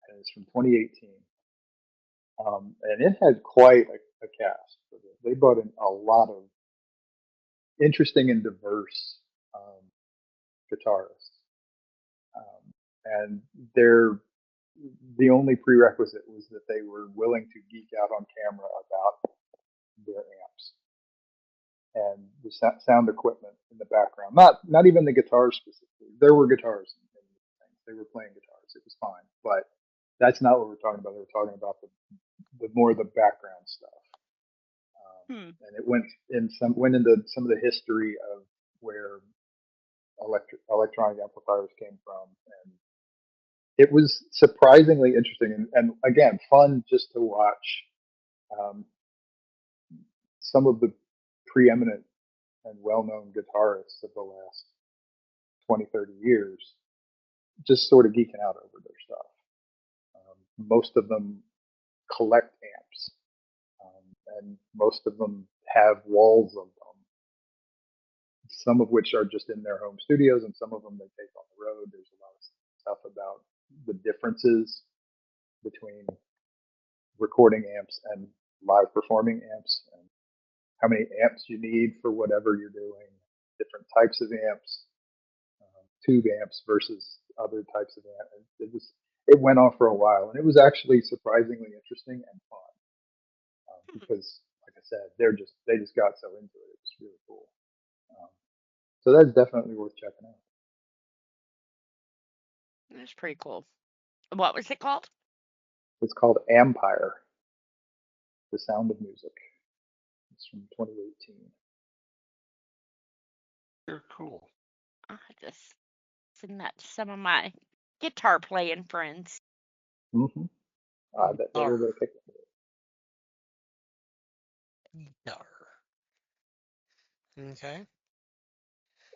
and it's from 2018. And it had quite a cast. They brought in a lot of interesting and diverse guitarists. And the only prerequisite was that they were willing to geek out on camera about their amps and the sound equipment in the background. Not even the guitars specifically. There were guitars and things. They were playing guitars. It was fine, but that's not what we're talking about. We're talking about the more the background stuff. Hmm. And it went into some of the history of where electronic amplifiers came from, and it was surprisingly interesting and again fun just to watch um, some of the preeminent and well-known guitarists of the last 20, 30 years just sort of geeking out over their stuff. Most of them collect amps, and most of them have walls of them, some of which are just in their home studios, and some of them they take on the road. There's a lot of stuff about the differences between recording amps and live performing amps, and how many amps you need for whatever you're doing, different types of amps, tube amps versus other types of amps. It went on for a while, and it was actually surprisingly interesting and fun because, like I said, they just got so into it. It was really cool. So that's definitely worth checking out. That's pretty cool. What was it called? It's called Ampire, The Sound of Music. It's from 2018. Very cool. I'll just send that to some of my guitar playing friends. Mm-hmm. I bet they will go pick it. Guitar. Okay.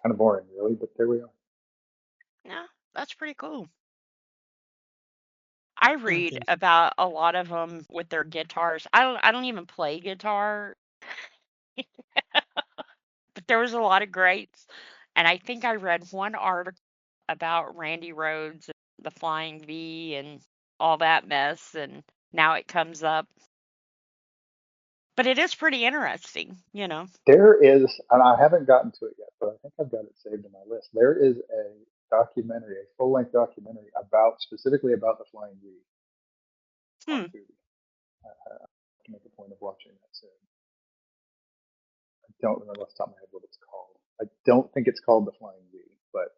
Kind of boring, really, but there we are. Yeah, that's pretty cool. I read Okay. about a lot of them with their guitars. I don't even play guitar, but there was a lot of greats. And I think I read one article about Randy Rhoads and the Flying V and all that mess, and now it comes up. But it is pretty interesting, you know. There is, and I haven't gotten to it yet, but I think I've got it saved in my list. There is a documentary, a full-length documentary specifically about the Flying V on Hmm. Tubi. I have to make a point of watching that soon. I don't remember off the top of my head what it's called. I don't think it's called the Flying V, but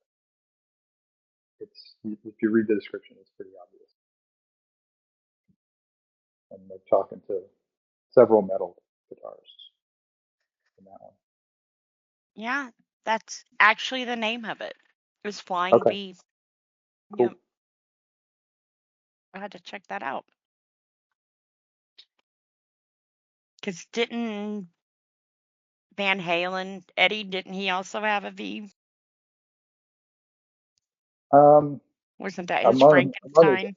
if you read the description, it's pretty obvious. And they're talking to several metal guitarists in that one. Yeah, that's actually the name of it. It was Flying Okay, V. cool. Yep, I had to check that out. Because didn't Van Halen, Eddie, didn't he also have a V? Um, Wasn't that his among his Frankenstein?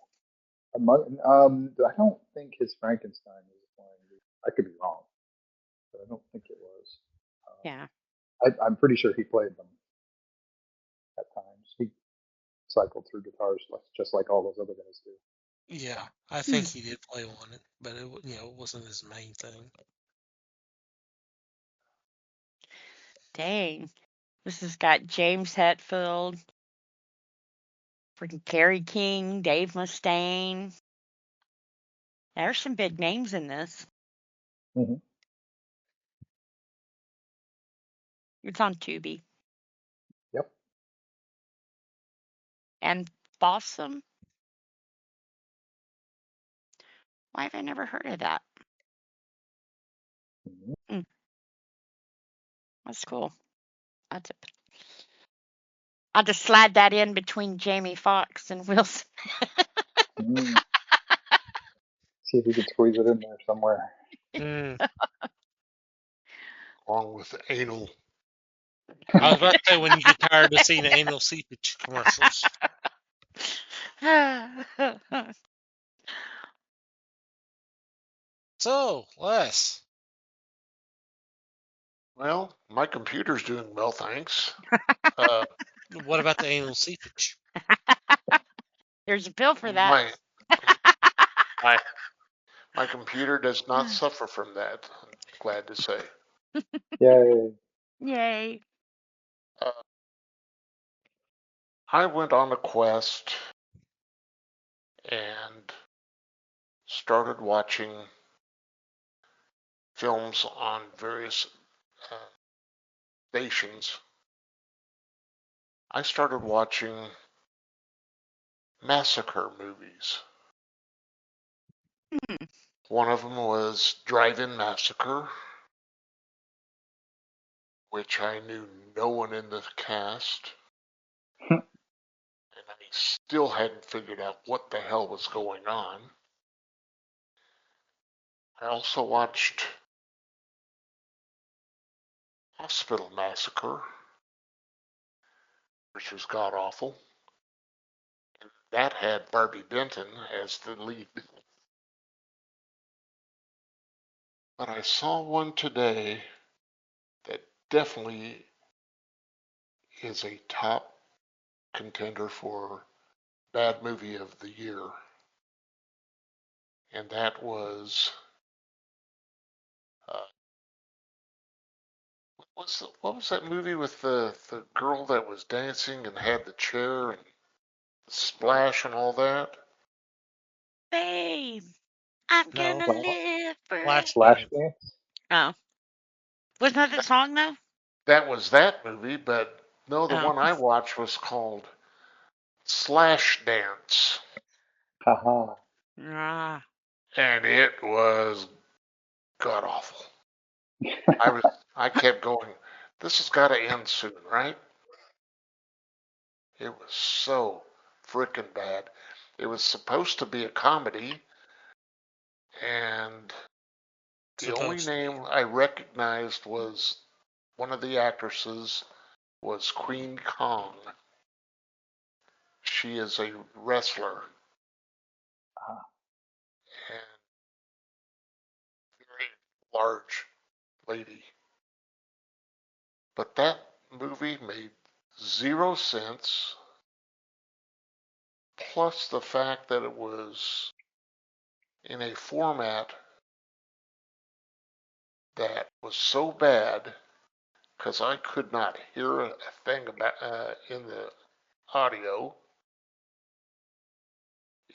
I don't think his Frankenstein was a Flying V. I could be wrong, but I don't think it was. Yeah. I'm pretty sure he played them at times. He cycled through guitars just like all those other guys do. Yeah, I Hmm. think he did play on it, but it wasn't his main thing. Dang. This has got James Hetfield, freaking Kerry King, Dave Mustaine. There's some big names in this. Mm-hmm. It's on Tubi. Yep. And Fossum. Why have I never heard of that? Mm-hmm. Hmm, that's cool. That's it. I'll just slide that in between Jamie Foxx and Will Smith. Mm-hmm. See if we could squeeze it in there somewhere. Mm. Along with anal. I was about to say when you get tired of seeing the anal seepage commercials. So, Les, Well, my computer's doing well, thanks. what about the anal seepage? There's a bill for that. My my my computer does not suffer from that. I'm glad to say. Yay. Yay. Uh, I went on a quest and started watching films on various uh, stations. I started watching massacre movies. Hmm. One of them was Drive-In Massacre, which I knew no one in the cast, and I still hadn't figured out what the hell was going on. I also watched Hospital Massacre, which was god awful. And that had Barbie Benton as the lead. But I saw one today that definitely is a top contender for bad movie of the year, and that was what was that movie with the girl that was dancing and had the chair and the splash and all that? Babe, I'm No, gonna live forever. Flash Flashdance. dance. Oh, wasn't that the song though? That was that movie, but no, the Oh, one I watched was called Slash Dance, Haha. ah. and it was god awful. I kept going. This has got to end soon, right? It was so freaking bad. It was supposed to be a comedy, and the only Supposed to be. name I recognized was one of the actresses was Queen Kong. She is a wrestler and very large lady. But that movie made 0 sense. Plus the fact that it was in a format that was so bad because I could not hear a thing about in the audio.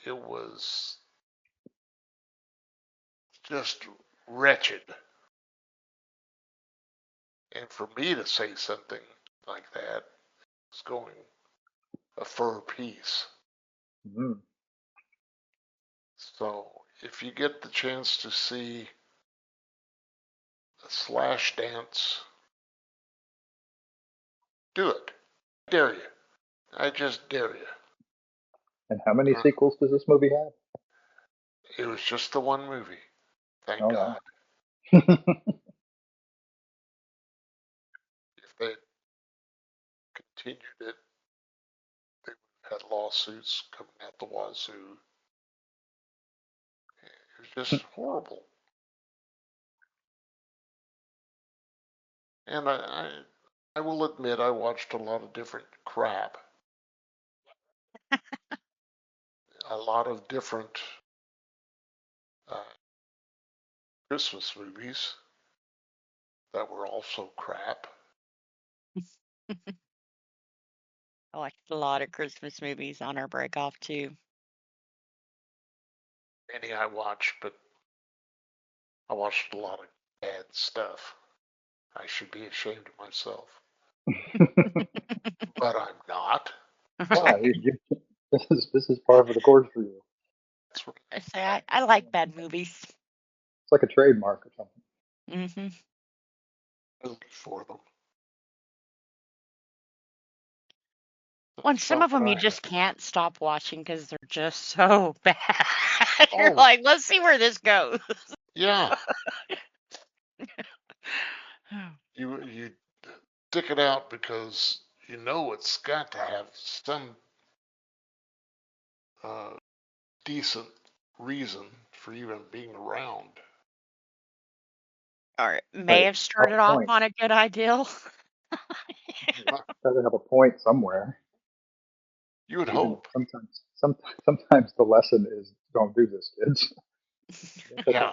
It was just wretched. And for me to say something like that is going a fur piece. Mm. So if you get the chance to see a slash dance, do it. I dare you. I just dare you. And how many sequels does this movie have? It was just the one movie. Thank Oh wow. God. If they continued it, they would have had lawsuits coming out the wazoo. It was just horrible. And I will admit I watched a lot of different crap, a lot of different uh, Christmas movies that were also crap. I watched a lot of Christmas movies on our break off too. Many I watched, but I watched a lot of bad stuff. I should be ashamed of myself, but I'm not. Why? This is part of the course for you. That's right. I say I like bad movies. It's like a trademark or something. Hmm For them. Well, some of them you Right. just can't stop watching because they're just so bad. You're Oh, like, let's see where this goes. yeah. You stick it out because you know it's got to have some uh, decent reason for even being around. Or it may Right. have Have started a off point. on a good idea. Gotta have a point somewhere. You would Even if hope. sometimes the lesson is don't do this, kids. That's Yeah.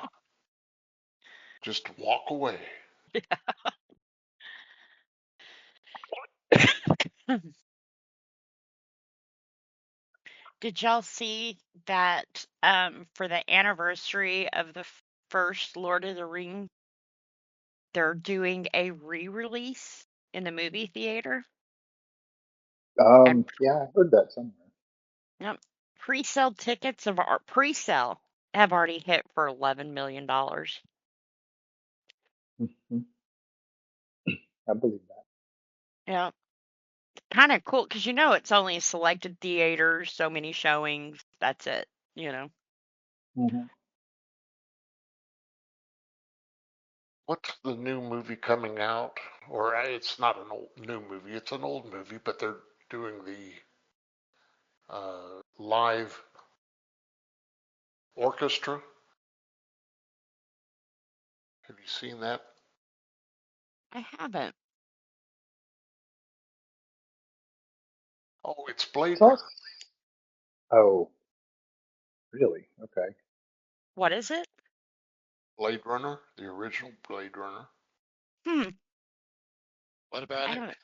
Just walk away. Did y'all see that for the anniversary of the first Lord of the Rings, they're doing a re-release in the movie theater? And Yeah, I heard that somewhere. yep, pre-sale tickets pre-sale have already hit for $11 million. Mhm. I believe that. Yeah, kind of cool because it's only selected theaters, so many showings. That's it. You know. Hmm. What's the new movie coming out? Or it's not an old new movie. It's an old movie, but they're doing the live orchestra. Have you seen that? I haven't. Oh, it's Blade So Runner. Oh, really? Okay. What is it? Blade Runner, the original Blade Runner. What about I it? don't.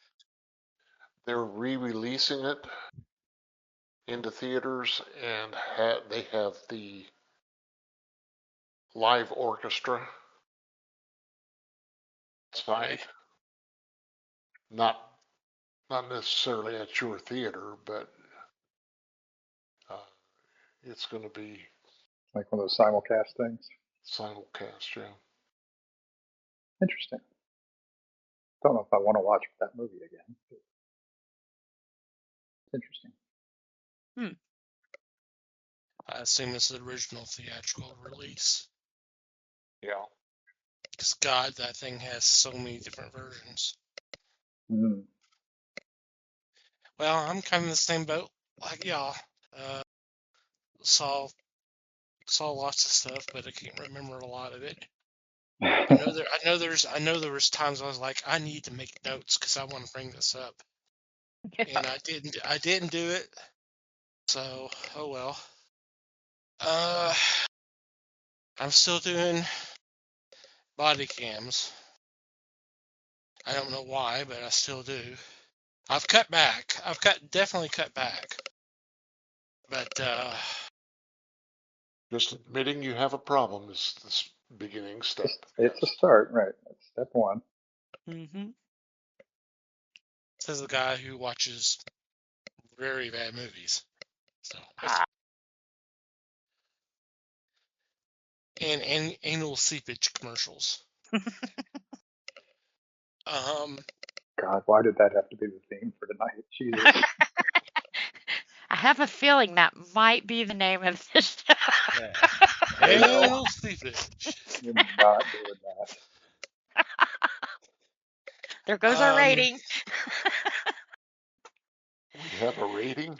They're re-releasing it into theaters, and they have the live orchestra side. Okay. Not necessarily at your theater, but it's going to be Like one of those simulcast things. simulcast. Yeah. Interesting. Don't know if I want to watch that movie again. It's interesting. I assume it's the original theatrical release. Yeah. Because God, that thing has so many different versions. Mm. Well, I'm kind of in the same boat like y'all. Uh, saw lots of stuff, but I can't remember a lot of it. I know there was times I was like, I need to make notes because I want to bring this up, and I didn't do it. So, oh well. I'm still doing body cams. I don't know why, but I still do. I've cut back. Definitely cut back. But Just admitting you have a problem is this beginning step. It's a start, right? That's step one. Mm-hmm. says the guy who watches very bad movies. So and anal seepage commercials. God, why did that have to be the theme for tonight? Jesus. I have a feeling that might be the name of this show. Oh, no. Anal seepage. You're not doing that. There goes our Um, rating. We have a rating.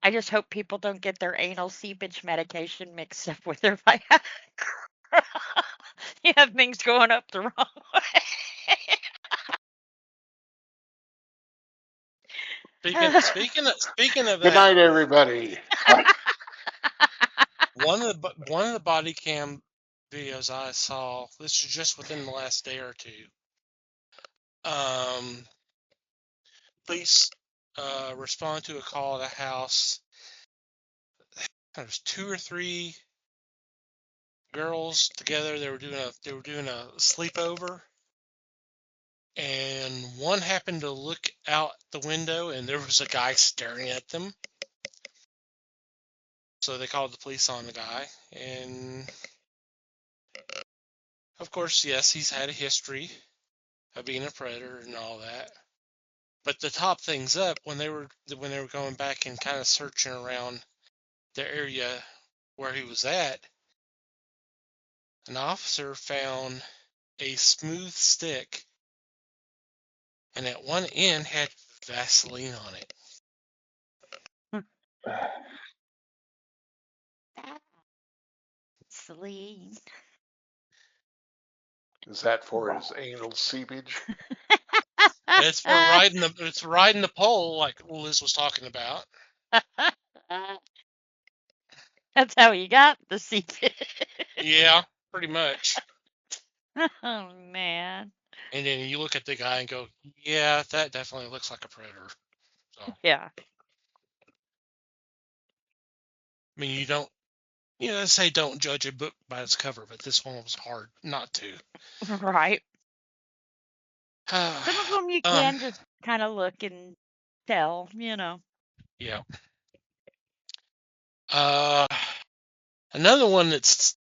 I just hope people don't get their anal seepage medication mixed up with their Viagra. You have things going up the wrong way. speaking of Good that, night, everybody. one of the body cam videos I saw, this is just within the last day or two. Police respond to a call at a house. There's 2 or 3 girls together. They were doing a sleepover, and one happened to look out the window, and there was a guy staring at them. So they called the police on the guy, and of course, yes, he's had a history of being a predator and all that. But to top things up, when they were going back and kind of searching around the area where he was at, an officer found a smooth stick, and at one end had Vaseline on it. Vaseline. Is that for his anal seepage? It's for riding the pole, like Liz was talking about. That's how you got the seepage. Yeah, pretty much. Oh man. And then you look at the guy and go, yeah, that definitely looks like a predator. So, Yeah. I mean, they say don't judge a book by its cover, but this one was hard not to. Right. Some of them you can just kind of look and tell, Yeah. Another one it's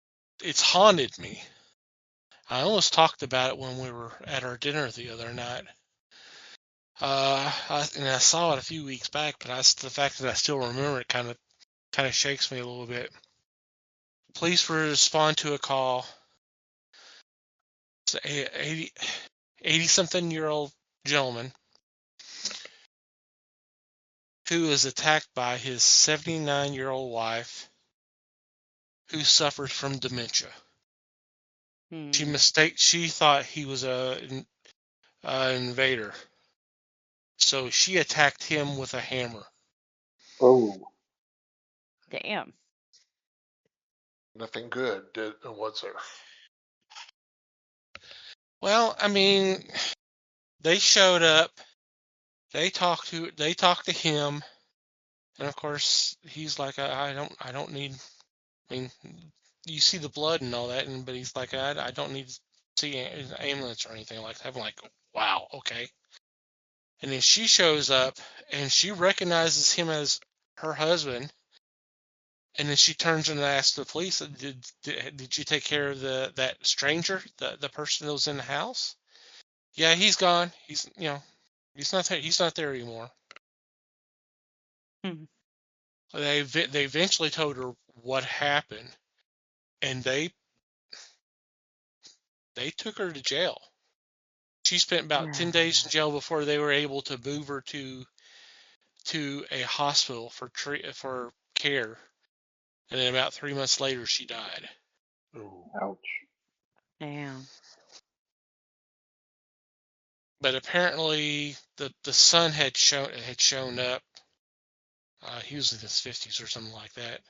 haunted me. I almost talked about it when we were at our dinner the other night. I saw it a few weeks back, but the fact that I still remember it kind of shakes me a little bit. Police respond to a call. It's a 80-something-year-old gentleman who is attacked by his 79-year-old wife who suffers from dementia. She thought he was an invader. So she attacked him with a hammer. Oh, Damn. Nothing good, was there? Well, I mean, they showed up. They talked to him, and of course he's like, I don't need. I mean, you see the blood and all that, but he's like, I don't need to see an ambulance or anything like that. I'm like, wow, okay. And then she shows up, and she recognizes him as her husband. And then she turns and asks the police, did you take care of that stranger, the person that was in the house? Yeah, he's gone. He's not there anymore. Hmm. They eventually told her what happened, and they took her to jail. She spent about 10 days in jail before they were able to move her to a hospital for care, and then about 3 months later she died. Ooh. ouch. Damn. But apparently the son had shown up. He was in his 50s or something like that.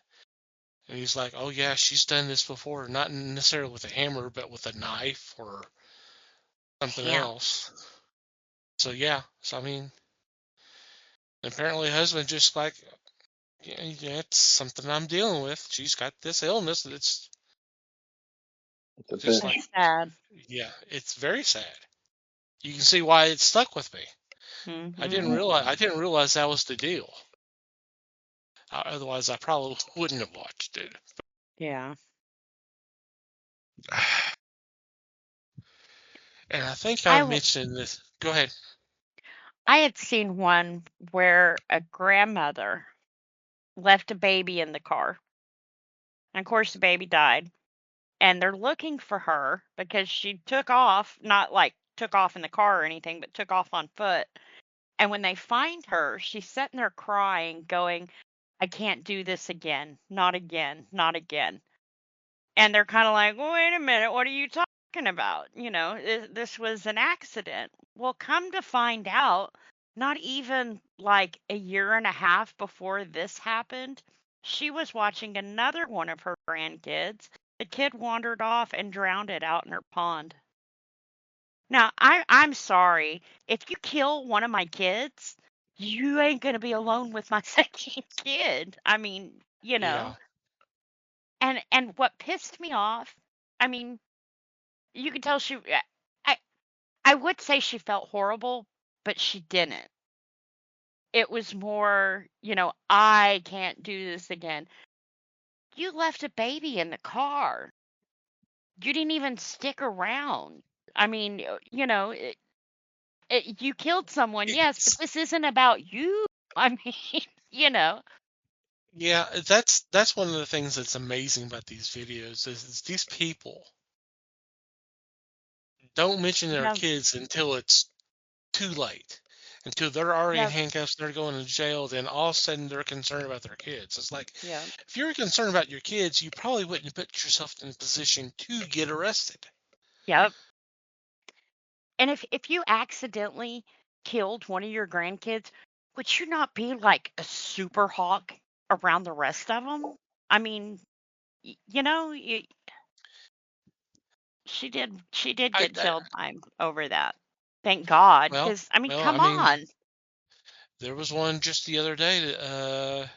And he's like, oh yeah, she's done this before, not necessarily with a hammer, but with a knife or something Damn. else. So yeah, so I mean, apparently husband just like, yeah, it's something I'm dealing with. She's got this illness. It's It's a just bitch. like, That's sad. yeah, it's very sad. You can see why it stuck with me. I Mm-hmm. didn't realize that was the deal. Otherwise, I probably wouldn't have watched it. Yeah. And I think I I w- mentioned this. Go ahead. I had seen one where a grandmother left a baby in the car. And of course, the baby died. And they're looking for her because she took off, not like took off in the car or anything, but took off on foot. And when they find her, she's sitting there crying, going, I can't do this again. Not again. Not again. And they're kind of like, well, wait a minute. What are you talking about? This was an accident. Well, come to find out, not even like a year and a half before this happened, she was watching another one of her grandkids. The kid wandered off and drowned it out in her pond. Now, I'm sorry. If you kill one of my kids, you ain't gonna be alone with my second kid. I mean, Yeah. and what pissed me off, I mean, you could tell I I would say she felt horrible, but she didn't. It was more, I can't do this again. You left a baby in the car. You didn't even stick around. I mean, you killed someone, yes, but It's, this isn't about you. I mean, you know. yeah, that's one of the things that's amazing about these videos is these people don't mention their Yeah, kids until it's too late. Until they're already in yeah, handcuffs, they're going to jail, then all of a sudden they're concerned about their kids. It's like, yeah, if you're concerned about your kids, you probably wouldn't put yourself in a position to get arrested. yep. And if you accidentally killed one of your grandkids, would you not be like a super hawk around the rest of them? I mean, she did I, get I jail time over that. Thank God, well, because I mean, I come mean, on. there was one just the other day that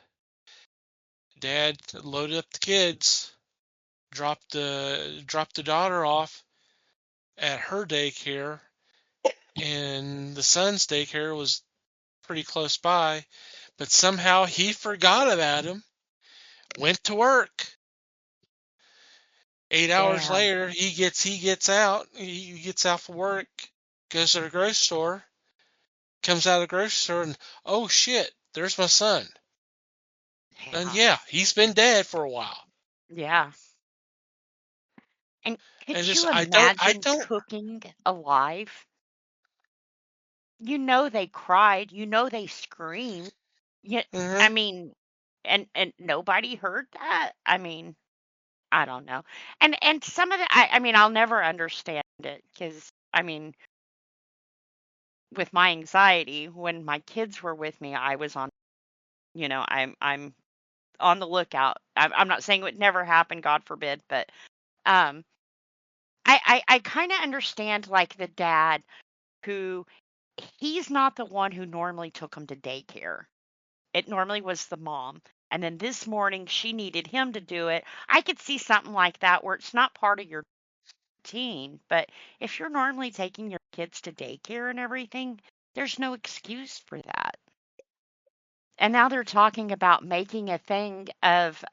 dad loaded up the kids, dropped the daughter off at her daycare, and the son's daycare was pretty close by, but somehow he forgot about him, went to work. 8 hours Damn. later, he gets out for work, goes to the grocery store, comes out of the grocery store, and oh shit, there's my son. And Damn. yeah, he's been dead for a while. Yeah. And And could just you I imagine don't. cooking alive? They cried, they screamed. Yeah, I Mhm. mean, and nobody heard that? I mean, I don't know. And some of the I mean, I'll never understand it because I mean, with my anxiety, when my kids were with me, I was on I'm on the lookout. I'm not saying it would never happen, God forbid, but um, I kind of understand like the dad who he's not the one who normally took him to daycare. It normally was the mom. And then this morning she needed him to do it. I could see something like that where it's not part of your routine, but if you're normally taking your kids to daycare and everything, there's no excuse for that. And now they're talking about making a thing of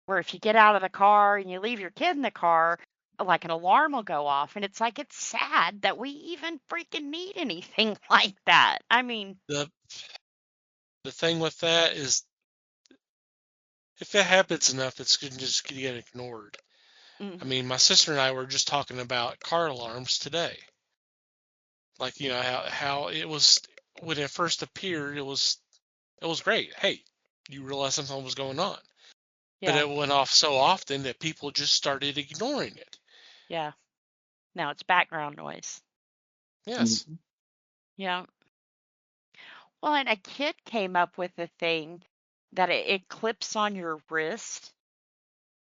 where if you get out of the car and you leave your kid in the car, like an alarm will go off. And it's like, it's sad that we even freaking need anything like that. I mean, The thing with that is, if it happens enough, it's just going to get ignored. I mm, mean, my sister and I were just talking about car alarms today. Like, how it was when it first appeared, it was great. Hey, you realize something was going on. But yeah, it went off so often that people just started ignoring it. yeah. Now it's background noise. Yes. Mm-hmm. Yeah. Well, and a kid came up with a thing that it clips on your wrist,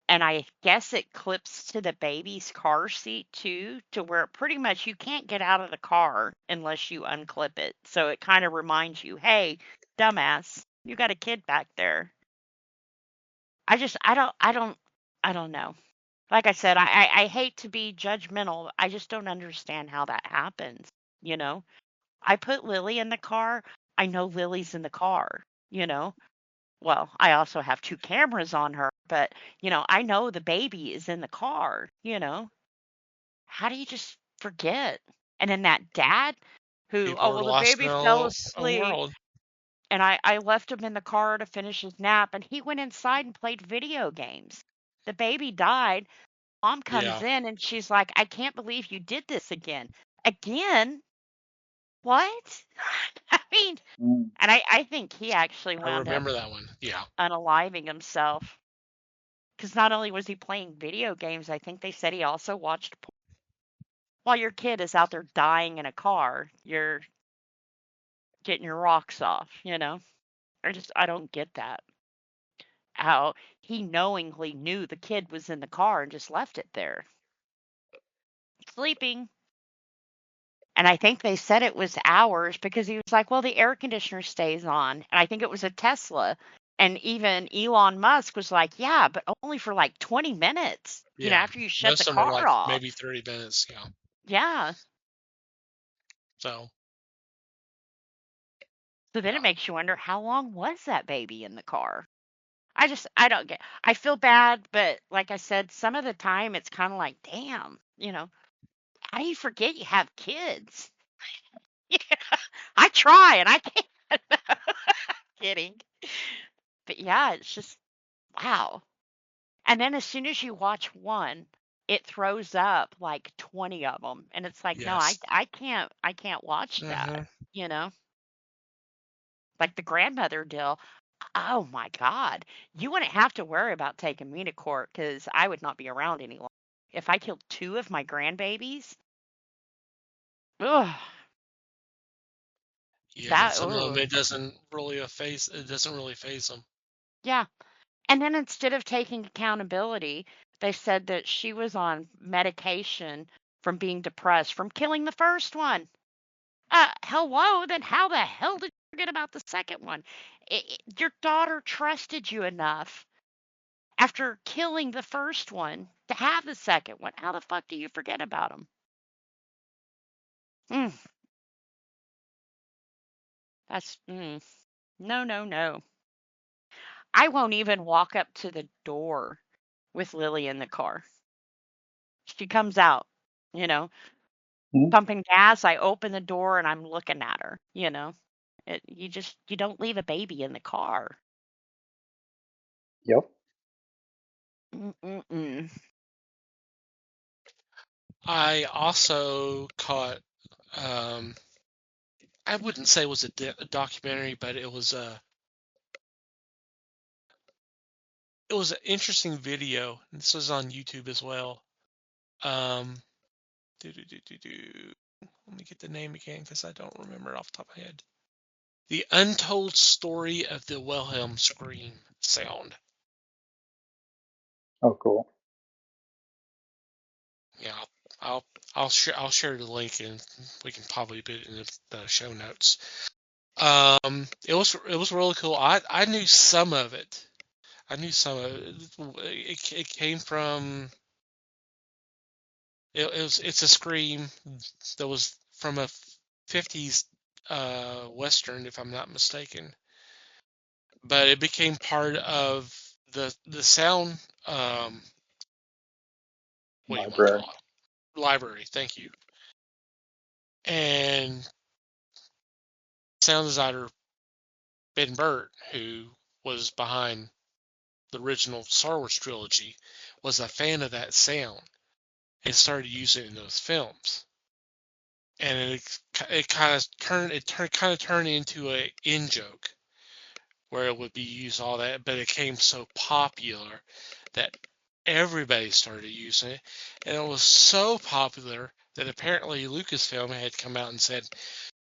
and I guess it clips to the baby's car seat too, to where pretty much you can't get out of the car unless you unclip it. So it kind of reminds you, hey, dumbass, you got a kid back there. I don't know. Like I said, I hate to be judgmental. I just don't understand how that happens. You know, I put Lily in the car. I know Lily's in the car. You know, well, I also have two cameras on her, but I know the baby is in the car. How do you just forget? And then that dad who, People oh, are well, the lost in baby fell a asleep. world. And I left him in the car to finish his nap, and he went inside and played video games. The baby died. Mom comes Yeah. in and she's like, I can't believe you did this again. Again? What? I mean, Mm. and I think he actually I wound up remember that one. Yeah. unaliving himself because not only was he playing video games, I think they said he also watched porn. While your kid is out there dying in a car, you're getting your rocks off. I don't get that. How he knowingly knew the kid was in the car and just left it there, sleeping. And I think they said it was hours because he was like, well, the air conditioner stays on. And I think it was a Tesla. And even Elon Musk was like, yeah, but only for like 20 minutes, Yeah. after you shut the Most of them are car like off. maybe 30 minutes. Yeah. Yeah. So, So then yeah. it makes you wonder, how long was that baby in the car? I don't get, I feel bad, but like I said, some of the time it's kind of like, damn, how do you forget you have kids? I try and I can't. Kidding. But yeah, it's just wow. And then as soon as you watch one, it throws up like 20 of them, and it's like, no, I Yes. I can't watch that. Mm-hmm. You know, like the grandmother deal. Oh my God, you wouldn't have to worry about taking me to court because I would not be around any longer. If I killed two of my grandbabies, ugh, Yeah. And that, some of them, ugh, it doesn't really phase them. yeah. And then instead of taking accountability, they said that she was on medication from being depressed from killing the first one. Hello, then how the hell did you forget about the second one? Your daughter trusted you enough after killing the first one to have the second one. How the fuck do you forget about them? Mm, no, no, no. I won't even walk up to the door with Lily in the car. She comes out, you know, Mm. pumping gas. I open the door and I'm looking at her. You don't leave a baby in the car. Yep. Mm-mm-mm. I also caught, um, I wouldn't say it was a documentary, but it was an interesting video. This was on YouTube as well. Um, do, do, do, do, do. Let me get the name again because I don't remember it off the top of my head. The untold story of the Wilhelm Scream sound. Oh, cool. Yeah, I'll share the link and we can probably put it in the show notes. It was really cool. I knew some of it. It came from it's a Scream that was from a 50s western, if I'm not mistaken. But it became part of the sound what do you want to Library. call it? Library. Thank you. And sound designer Ben Burt, who was behind the original Star Wars trilogy, was a fan of that sound and started using it in those films. And it kind of turned into a in joke where it would be used all that, but it became so popular that everybody started using it, and it was so popular that apparently Lucasfilm had come out and said,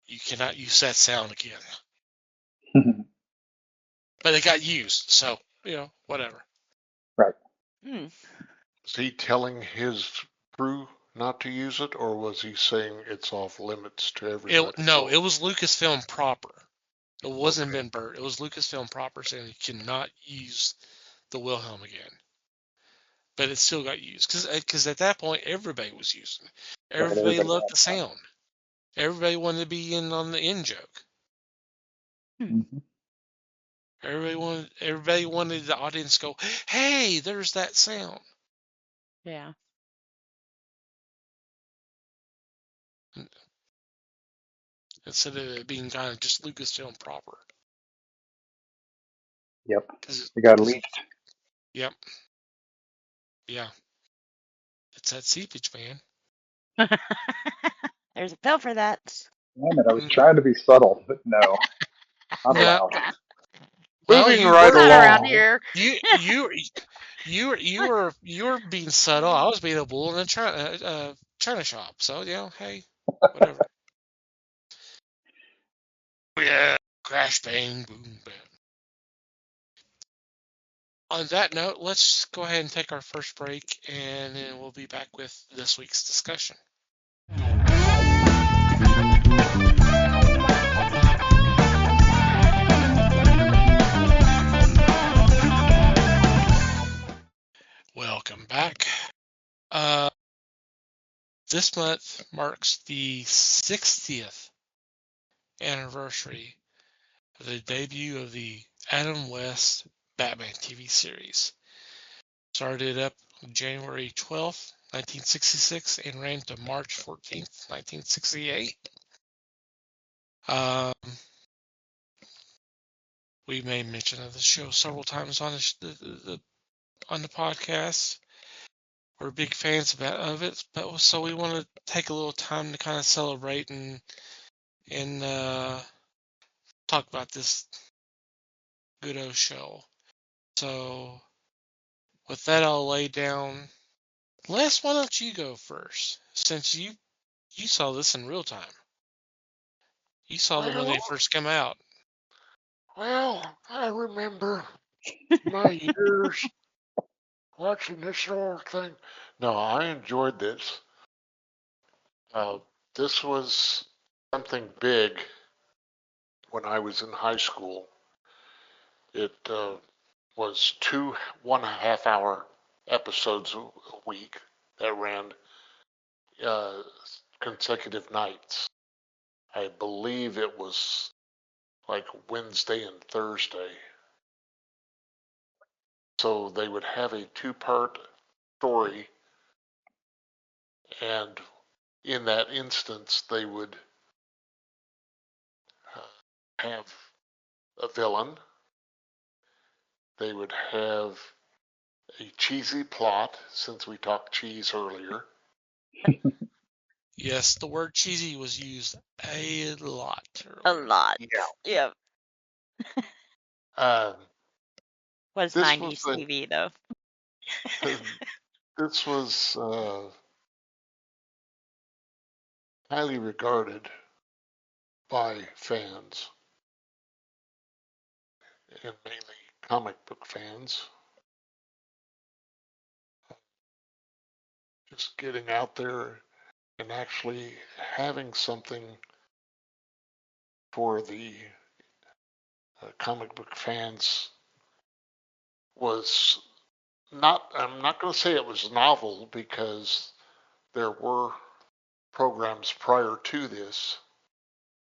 "You cannot use that sound again." But it got used, so whatever. Right. Hmm. Was he telling his crew not to use it, or was he saying it's off limits to everybody? It was Lucasfilm proper. It wasn't Okay. Ben Burt. It was Lucasfilm proper saying you cannot use the Wilhelm again. But it still got used because at that point everybody was using it. Right. Everybody Everybody loved had the sound. Everybody wanted to be in on the in joke. fun. Everybody wanted the audience to go, "Hey, there's that sound." Yeah. Instead of it being kind of just Lucasfilm proper. Yep. Cause, It got 'cause- leaked. yep. Yeah. It's that seepage, man. There's a pill for that. Damn it! I was trying to be subtle, but no, not No. allowed. Well, Moving you right were Not around along. here. You were being subtle. I was being a bull in a China shop. So hey, whatever. Yeah, crash, bang, boom, bam. On that note, let's go ahead and take our first break, and then we'll be back with this week's discussion. Welcome back. This month marks the 60th anniversary of the debut of the Adam West Batman TV series. Started up January 12th, 1966, and ran to March 14th, 1968. We made mention of the show several times on the podcast. We're big fans of it, but so we want to take a little time to kind of celebrate and talk about this good old show. So with that, I'll lay down. Les, why don't you go first, since you saw this in real time. You saw them when they first came out. Well, I remember my years watching this sort of thing. No, I enjoyed this. This was something big when I was in high school. It was 2 1.5 hour episodes a week that ran uh, consecutive nights. I believe it was like Wednesday and Thursday. So they would have a 2-part story, and in that instance, they would have a villain. They would have a cheesy plot, since we talked cheese earlier. Yes, the word cheesy was used a lot A earlier. lot. Yeah. Yep. Was This 90s was TV though. this was highly regarded by fans. and mainly comic book fans, just getting out there and actually having something for the comic book fans was not, I'm not going to say it was novel because there were programs prior to this,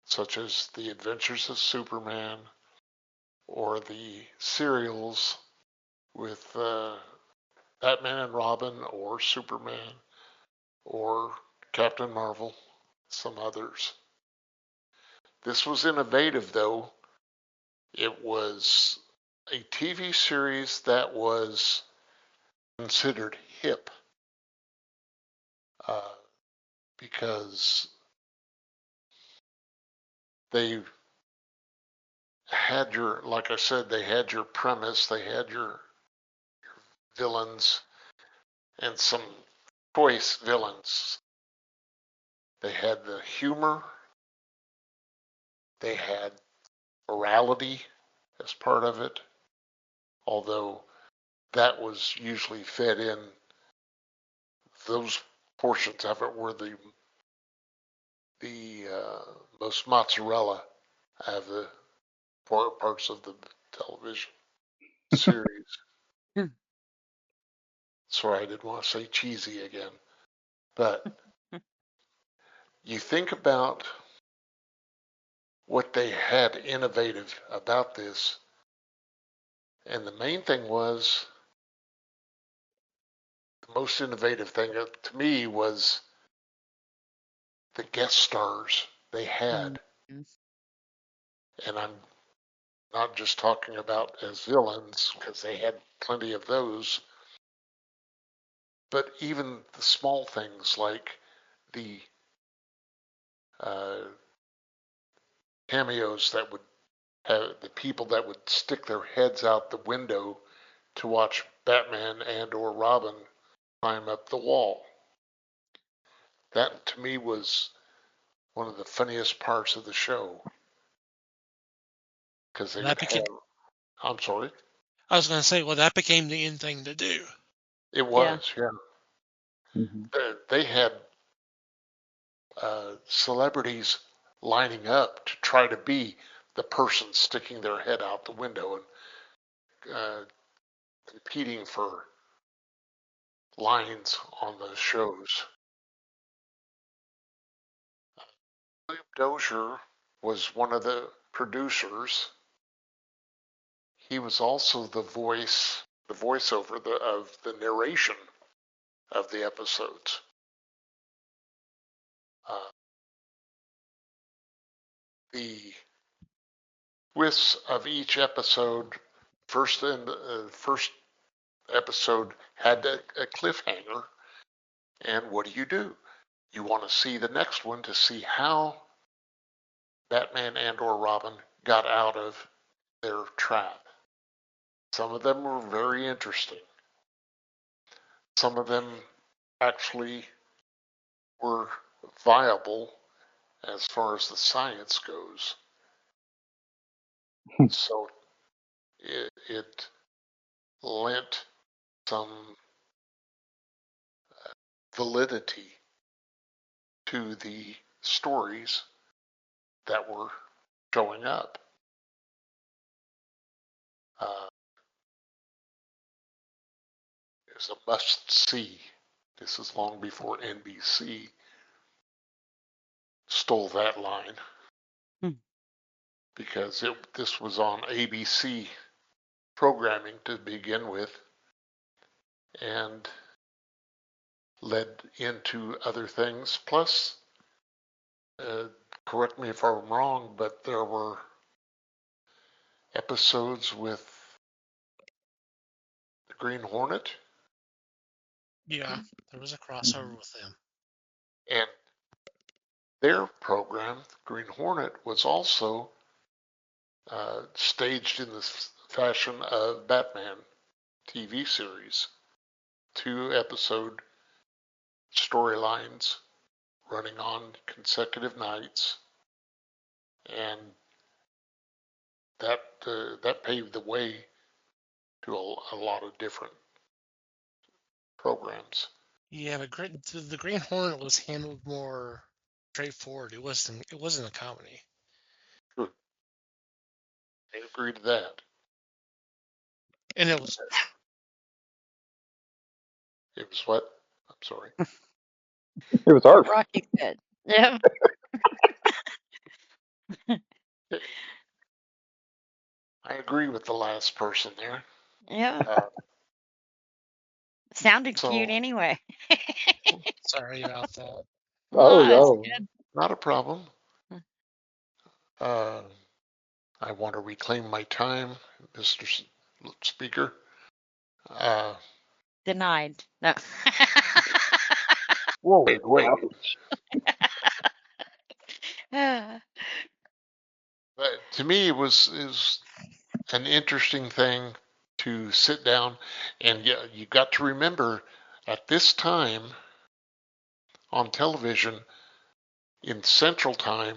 such as The Adventures of Superman or the serials with Batman and Robin or Superman or Captain Marvel, some others. This was innovative, though. It was a TV series that was considered hip uh, because they had your, like I said, they had your premise, they had your villains, and some choice villains. They had the humor, they had morality as part of it, although that was usually fed in. Those portions of it were the most mozzarella of the parts of the television series. Sorry, I didn't want to say cheesy again. But you think about what they had innovative about this, and the main thing was the most innovative thing to me was the guest stars they had. Mhm. And I'm not just talking about as villains, because they had plenty of those, but even the small things like the uh, cameos that would have the people that would stick their heads out the window to watch Batman and or Robin climb up the wall. That to me was one of the funniest parts of the show because they That would became, have. I'm sorry. I was going to say, well, that became the in thing to do. It Yeah. was, yeah. Mm-hmm. They had celebrities lining up to try to be the person sticking their head out the window and competing for lines on the shows. William Dozier was one of the producers. He was also the voiceover of the narration of the episodes. Uh, the twists of each episode, first episode had a cliffhanger, and what do? You want to see the next one to see how Batman and or Robin got out of their trap. Some of them were very interesting. Some of them actually were viable as far as the science goes. So it lent some validity to the stories that were showing up. Uh, it was a must see. This is long before NBC stole that line Hmm. because this was on ABC programming to begin with and led into other things. Plus, uh, correct me if I'm wrong, but there were episodes with the Green Hornet Yeah, there was a crossover with them. and their program, Green Hornet, was also staged in the fashion of Batman TV series. 2 episode storylines running on consecutive nights, and that paved the way to a lot of different programs. Yeah, but the Green Hornet was handled more straightforward. It wasn't a comedy. Good. I agree to that. And it was It was what? I'm sorry. It was What art. Rocky said. Yeah. I agree with the last person there. Yeah. Uh, Sounded so cute anyway. sorry about that. Oh, It's no. good. not a problem. Uh, I want to reclaim my time, Mr. Speaker. Uh, Denied. No. whoa, wait. But to me, it is an interesting thing to sit down and you got to remember at this time on television in Central Time,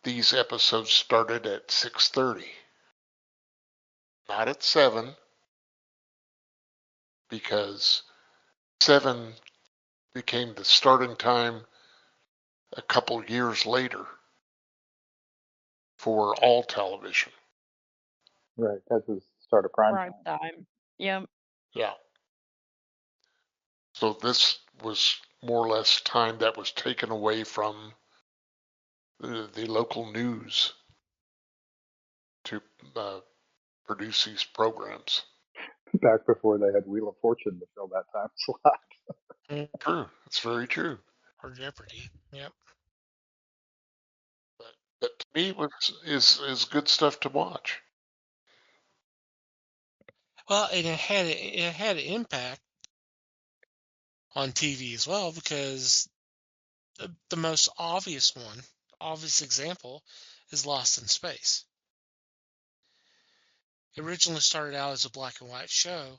these episodes started at 6:30, not at 7, because 7 became the starting time a couple years later for all television. Right. That was the start of prime Prime time. time. Yep. Yeah. So this was more or less time that was taken away from the local news to produce these programs. Back before they had Wheel of Fortune to fill that time slot. True. It's very true. Or Jeopardy. Yep. But to me, is good stuff to watch. Well, and it had an impact on TV as well because the most obvious example is Lost in Space. It originally started out as a black and white show,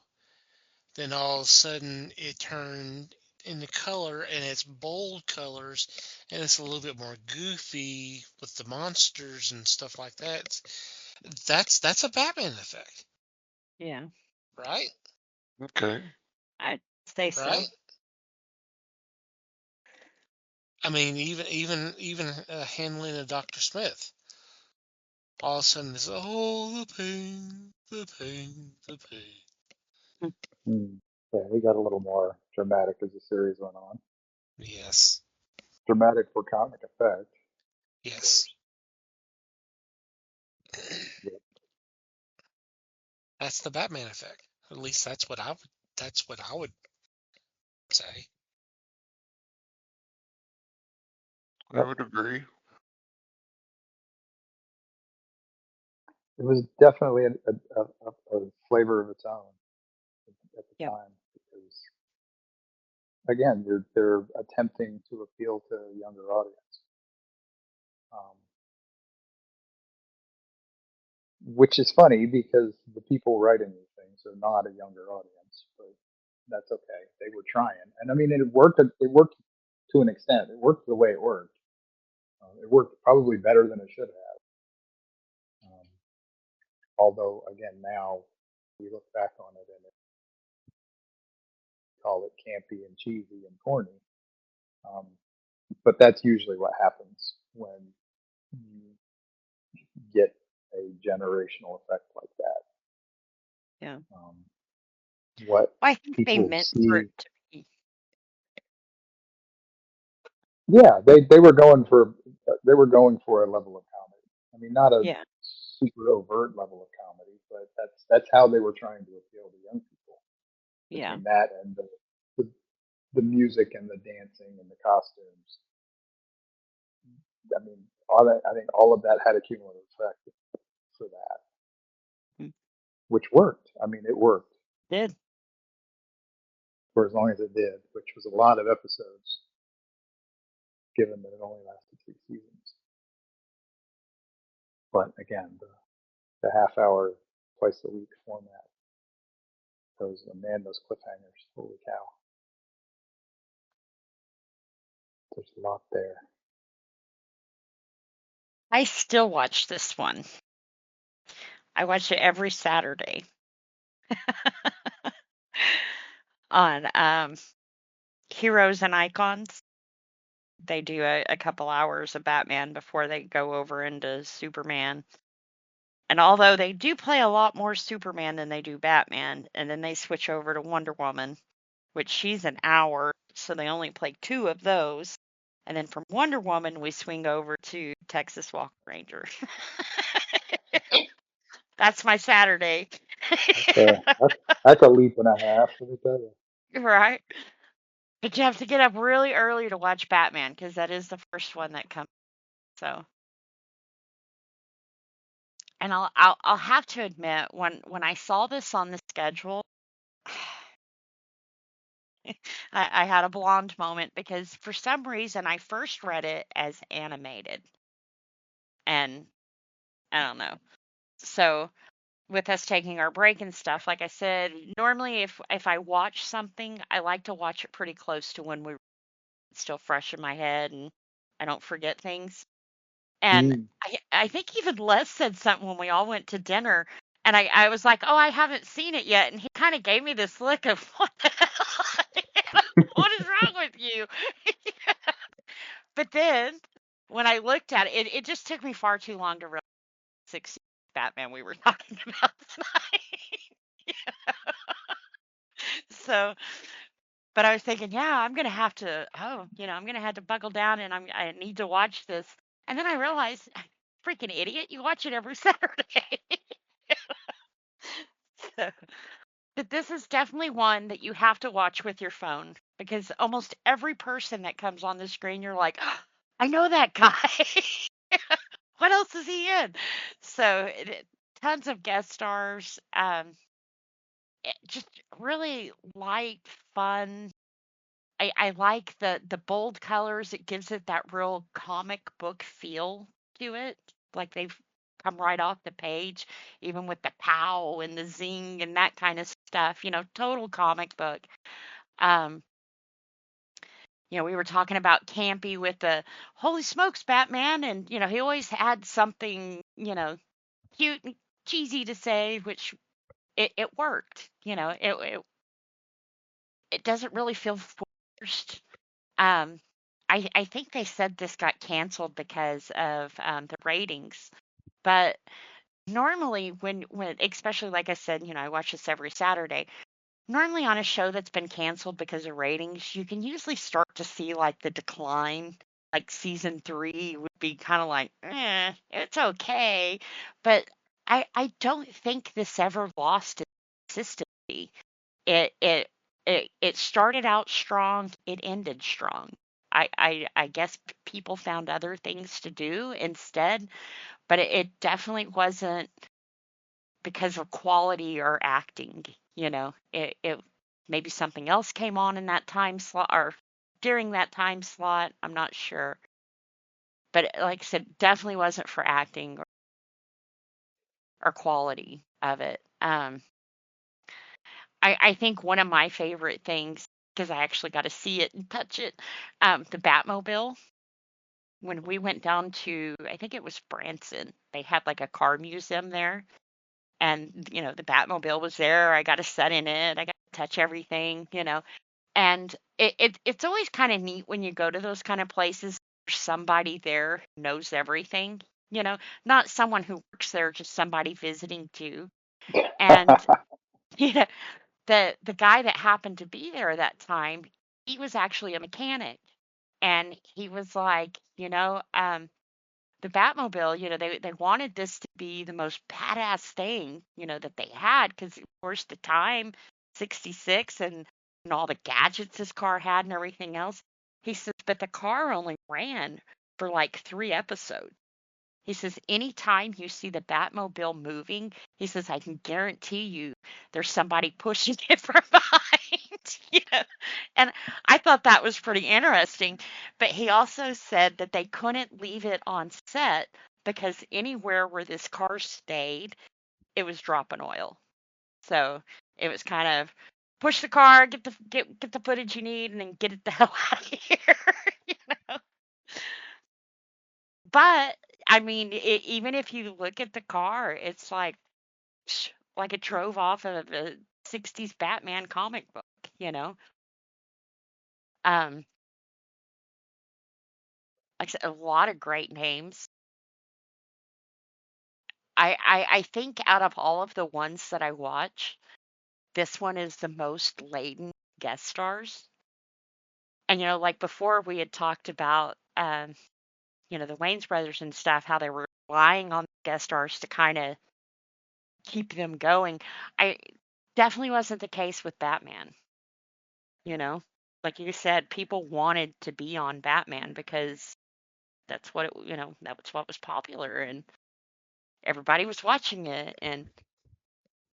then all of a sudden it turned into color and it's bold colors and it's a little bit more goofy with the monsters and stuff like that. That's a Batman effect, Yeah. right? Okay. I'd say so. Right? I mean, even handling of Dr. Smith. All of a sudden, it's the pain, the pain, the pain. Hmm. Yeah, he got a little more dramatic as the series went on. Yes, Dramatic for comic effect, of yes. course. Yep. That's the Batman effect. At least that's what I would. That's what I would say. I would agree. It was definitely a flavor of its own at the Yep. time because, again, they're attempting to appeal to a younger audience, um, which is funny because the people writing these things are not a younger audience, but that's okay. They were trying, and I mean, it worked. It worked to an extent. It worked the way it worked. It worked probably better than it should have. Although, again, now we look back on it and call it campy and cheesy and corny. Um, but that's usually what happens when you get a generational effect like that. Yeah. What Well, I think they people meant for it see, to be. yeah, they were going for a level of comedy. I mean, not a Yeah. super overt level of comedy, but that's how they were trying to appeal to young people. Yeah. Between that and the music and the dancing and the costumes, I mean, I think all of that had a cumulative effect for that, Mm. which worked. I mean, it worked Did. for as long as it did, which was a lot of episodes, given that it only lasted 3 seasons. But again, the half hour, twice a week format, those cliffhangers, holy cow! There's a lot there. I still watch this one. I watch it every Saturday on Heroes and Icons. They do a couple hours of Batman before they go over into Superman. And although they do play a lot more Superman than they do Batman, and then they switch over to Wonder Woman, which she's an hour, so they only play 2 of those. And then from Wonder Woman, we swing over to Texas Walker Ranger. That's my Saturday. That's a leap and a half, let me tell you. Right? But you have to get up really early to watch Batman because that is the first one that comes. So, and I'll have to admit when I saw this on the schedule, I had a blonde moment because for some reason I first read it as animated, and I don't know. So with us taking our break and stuff, like I said, normally if I watch something, I like to watch it pretty close to when it's still fresh in my head and I don't forget things. And Mm. I think even Les said something when we all went to dinner, and I was like, "Oh, I haven't seen it yet," and he kind of gave me this look of, "What the hell? What is wrong with you?" But then when I looked at it, it just took me far too long to realize 60 Batman we were talking about tonight. So, but I was thinking, yeah, I'm gonna have to. Oh, I'm gonna have to buckle down, and I need to watch this. And then I realized, freaking idiot, you watch it every Saturday. So, but this is definitely one that you have to watch with your phone because almost every person that comes on the screen, you're like, "Oh, I know that guy. What else is he in?" So, tons of guest stars. Just really light, fun. I like the bold colors. It gives it that real comic book feel to it. Like they've come right off the page, even with the pow and the zing and that kind of stuff. Total comic book. Um, we were talking about Campy with the holy smokes, Batman, and he always had something, cute and cheesy to say, which it worked. It doesn't really feel forced. Um, I think they said this got canceled because of the ratings, but normally when especially like I said, I watch this every Saturday. Normally on a show that's been canceled because of ratings, you can usually start to see like the decline. Like season 3 would be kind of like, it's okay, but I don't think this ever lost its consistency. It started out strong, it ended strong. I guess people found other things to do instead, but it definitely wasn't because of quality or acting. It maybe something else came on in that time slot or during that time slot. I'm not sure, but like I said, definitely wasn't for acting or quality of it. I think one of my favorite things, because I actually got to see it and touch it, the Batmobile. When we went down to, I think it was Branson, they had like a car museum there. And, the Batmobile was there. I got to sit in it. I got to touch everything. And it's always kind of neat when you go to those kind of places. There's somebody there who knows everything, not someone who works there, just somebody visiting too. And, you know, the guy that happened to be there that time, he was actually a mechanic, and he was like, the Batmobile, they wanted this to be the most badass thing, that they had, because of course the time, 66, and all the gadgets this car had and everything else. He says, but the car only ran for like 3 episodes. He says, anytime you see the Batmobile moving, he says, I can guarantee you there's somebody pushing it from behind. And I thought that was pretty interesting. But he also said that they couldn't leave it on set because anywhere where this car stayed, it was dropping oil. So it was kind of push the car, get the footage you need, and then get it the hell out of here. But I mean, even if you look at the car, it's like it drove off of a 60s Batman comic book, you know? Um, like I said, a lot of great names. I think out of all of the ones that I watch, this one is the most laden guest stars. And like before we had talked about the Wayans brothers and stuff, how they were relying on guest stars to kind of keep them going. I definitely wasn't the case with Batman, you know? Like you said, people wanted to be on Batman because that's what that's what was popular and everybody was watching it. And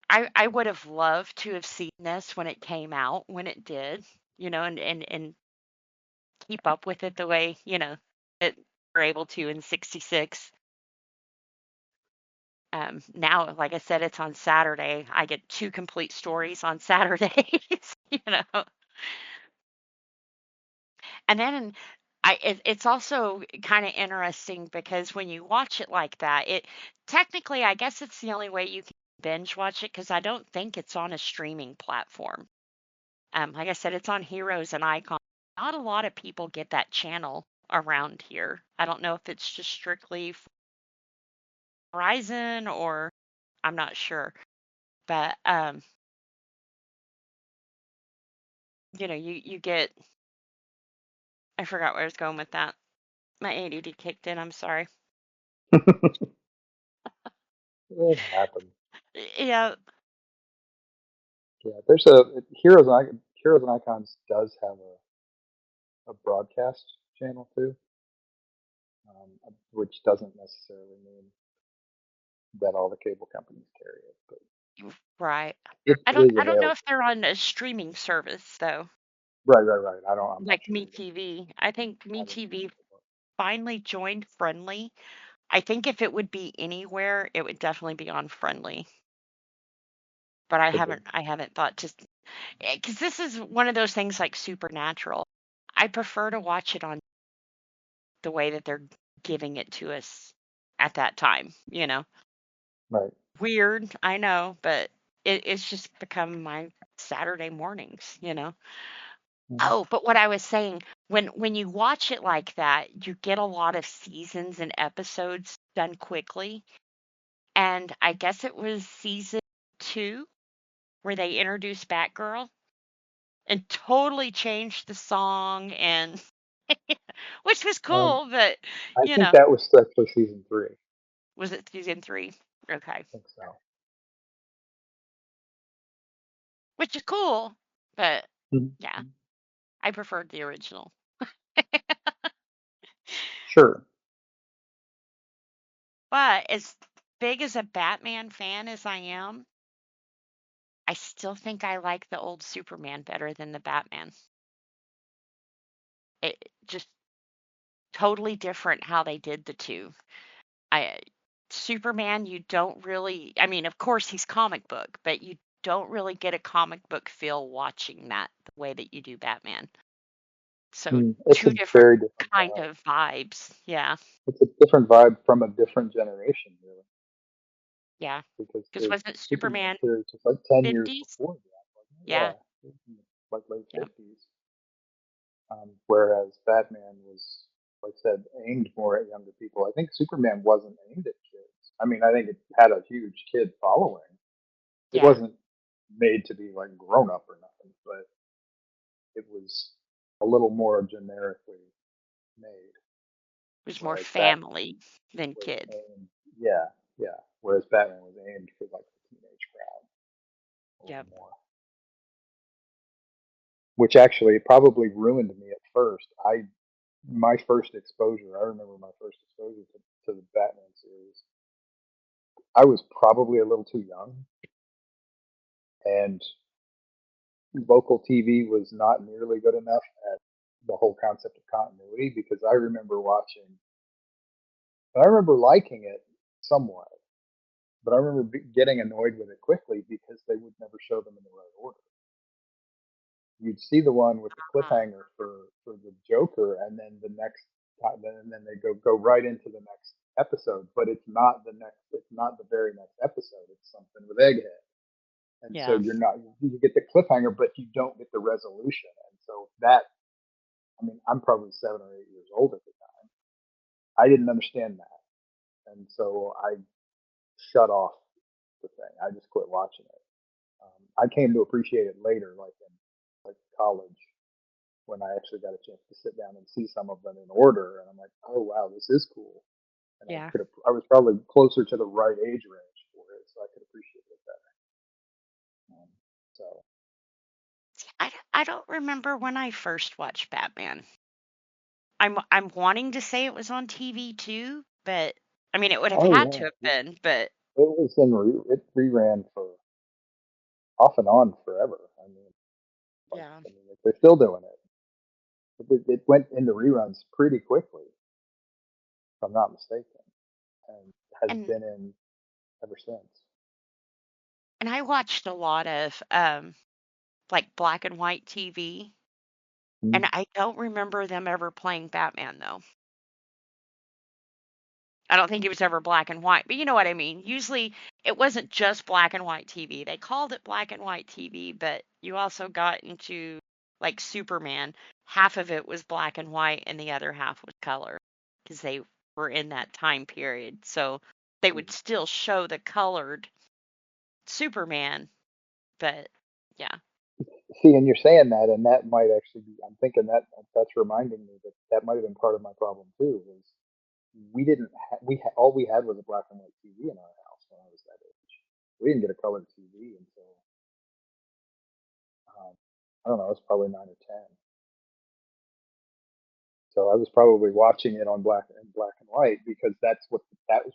I would have loved to have seen this when it came out, when it did, and keep up with it the way, that we're able to in 66. Now, like I said, it's on Saturday. I get 2 complete stories on Saturdays, you know. And then it's also kind of interesting because when you watch it like that, it technically, I guess it's the only way you can binge watch it because I don't think it's on a streaming platform. Like I said, it's on Heroes and Icons. Not a lot of people get that channel around here. I don't know if it's just strictly Verizon or I'm not sure. But you get I forgot where I was going with that. My ADD kicked in, I'm sorry. It happened. Yeah, Yeah, there's a Heroes and Icons does have a broadcast channel too, which doesn't necessarily mean that all the cable companies carry it, but right. it I don't is I don't know available. if they're on a streaming service though, Right. I'm not like sure either. MeTV. I think I didn't look MeTV it up. finally joined Friendly. I think if it would be anywhere, it would definitely be on Friendly. But I Could be. haven't thought to because this is one of those things like Supernatural. I prefer to watch it on the way that they're giving it to us at that time. Right. Weird, I know, but it's just become my Saturday mornings. Mhm. Oh, but what I was saying, when you watch it like that, you get a lot of seasons and episodes done quickly. And I guess it was season 2 where they introduced Batgirl and totally changed the song and which was Um, cool, but I you think know, that was actually season 3. I was it season 3? Okay. think so. Which is cool, but yeah, Mhm. I preferred the original. Sure. But as big as a Batman fan as I am, I still think I like the old Superman better than the Batman. It just totally different how they did the two. I Superman, you don't really, I mean, of course he's comic book, but you don't really get a comic book feel watching that the way that you do Batman. So It's a 2 different very different kind vibe. of vibes. Yeah. It's a different vibe from a different generation, really, Yeah. because Because the wasn't Superman Superman series was like 10 years 50s? before that, wasn't it? Yeah. Yeah, it was in the, like late Yeah. 50s. Whereas Batman was, like I said, aimed more at younger people. I think Superman wasn't aimed at kids. I mean, I think it had a huge kid following. It Yeah. wasn't made to be like grown up or nothing, but it was a little more generically made. It was more Whereas Batman family than was kid. aimed, yeah, yeah. Whereas Batman was aimed for like the teenage crowd a Yep. little more, which actually probably ruined me at first. My first exposure, I remember my first exposure to the Batman series. I was probably a little too young, and local TV was not nearly good enough at the whole concept of continuity because I remember watching, I remember liking it somewhat, but I remember getting annoyed with it quickly because they would never show them in the right order. You'd see the one with the cliffhanger for the Joker, and then the next, and then they go right into the next episode, but it's not the very next episode. It's something with Egghead. And so Yeah. you get the cliffhanger, but you don't get the resolution. And so I'm probably 7 or 8 years old at the time. I didn't understand that. And so I shut off the thing. I just quit watching it. I came to appreciate it later, like in college, when I actually got a chance to sit down and see some of them in order. And I'm like, oh, wow, this is cool. And Yeah. I was probably closer to the right age range for it, so I could appreciate it better. So I don't remember when I first watched Batman. I'm wanting to say it was on TV too, but I mean it would have had to yeah, have been, but it was it reran for off and on forever. yeah. They're still doing it. It went into reruns pretty quickly, if I'm not mistaken, and has And been in ever since. and I watched a lot of like black and white TV, and Mhm. I don't remember them ever playing Batman though. I don't think it was ever black and white, but you know what I mean. Usually it wasn't just black and white TV. They called it black and white TV, but you also got into like Superman. Half of it was black and white and the other half was color because they were in that time period. So they would still show the colored Superman, but yeah. See, and you're saying that, and that might actually be. I'm thinking that's reminding me that might have been part of my problem too. Was we didn't all we had was a black and white TV in our house when I was that age. We didn't get a colored TV until I don't know. It was probably 9 or 10. So I was probably watching it on black and white because that was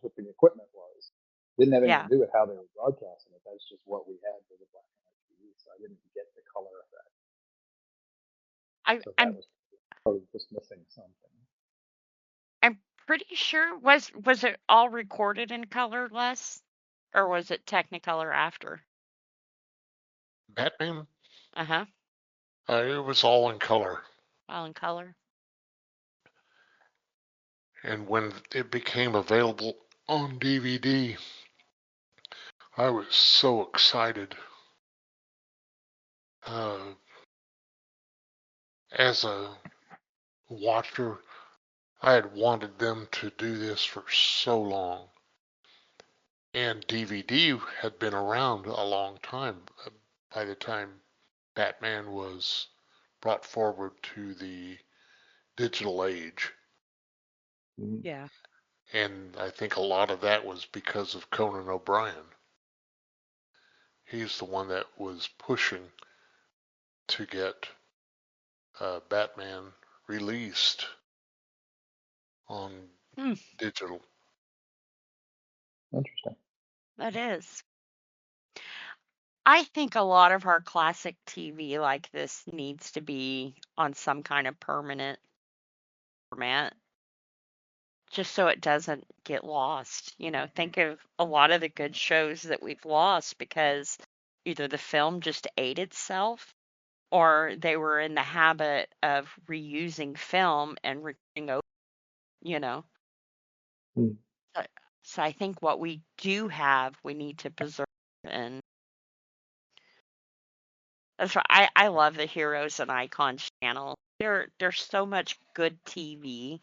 what the equipment was. Didn't have anything Yeah. to do with how they were broadcasting it. That's just what we had was a black and white TV. So I didn't get the color effect. So that I'm was probably just missing something. I'm pretty sure was it all recorded in color, Les? Or was it Technicolor after? Batman, Uh-huh. it was all in color. All in color. And when it became available on DVD, I was so excited. As a watcher, I had wanted them to do this for so long. And DVD had been around a long time by the time Batman was brought forward to the digital age. Yeah. And I think a lot of that was because of Conan O'Brien. He's the one that was pushing to get Batman released on digital. Interesting. That is. I think a lot of our classic TV like this needs to be on some kind of permanent format just so it doesn't get lost. Think of a lot of the good shows that we've lost because either the film just ate itself or they were in the habit of reusing film and recording over, you know. Hmm. So I think what we do have, we need to preserve, and that's why I love the Heroes and Icons channel. There's so much good TV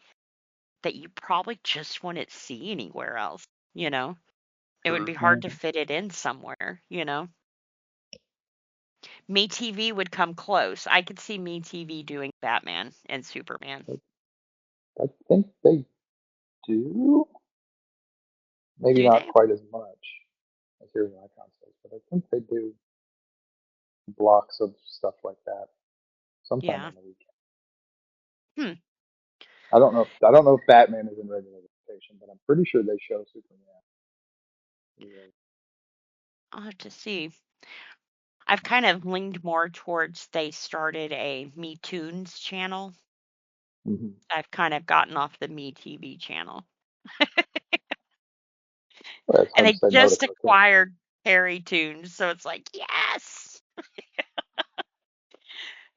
that you probably just wouldn't see anywhere else. It would be hard to Mhm. fit it in somewhere. Me TV would come close. I could see Me TV doing Batman and Superman. I think they do. Maybe Do not they? quite as much as Heroes and Icons does, but I think they do blocks of stuff like that sometime Yeah. on the weekend. Hmm. I don't know if Batman is in regular rotation, but I'm pretty sure they show Superman. Yeah. I'll have to see. I've kind of leaned more towards they started a Me Tunes channel. Mm-hmm. I've kind of gotten off the Me TV channel. Well, it's And hard to they say no to just cooking. acquired Harry Tunes, so it's like, yes.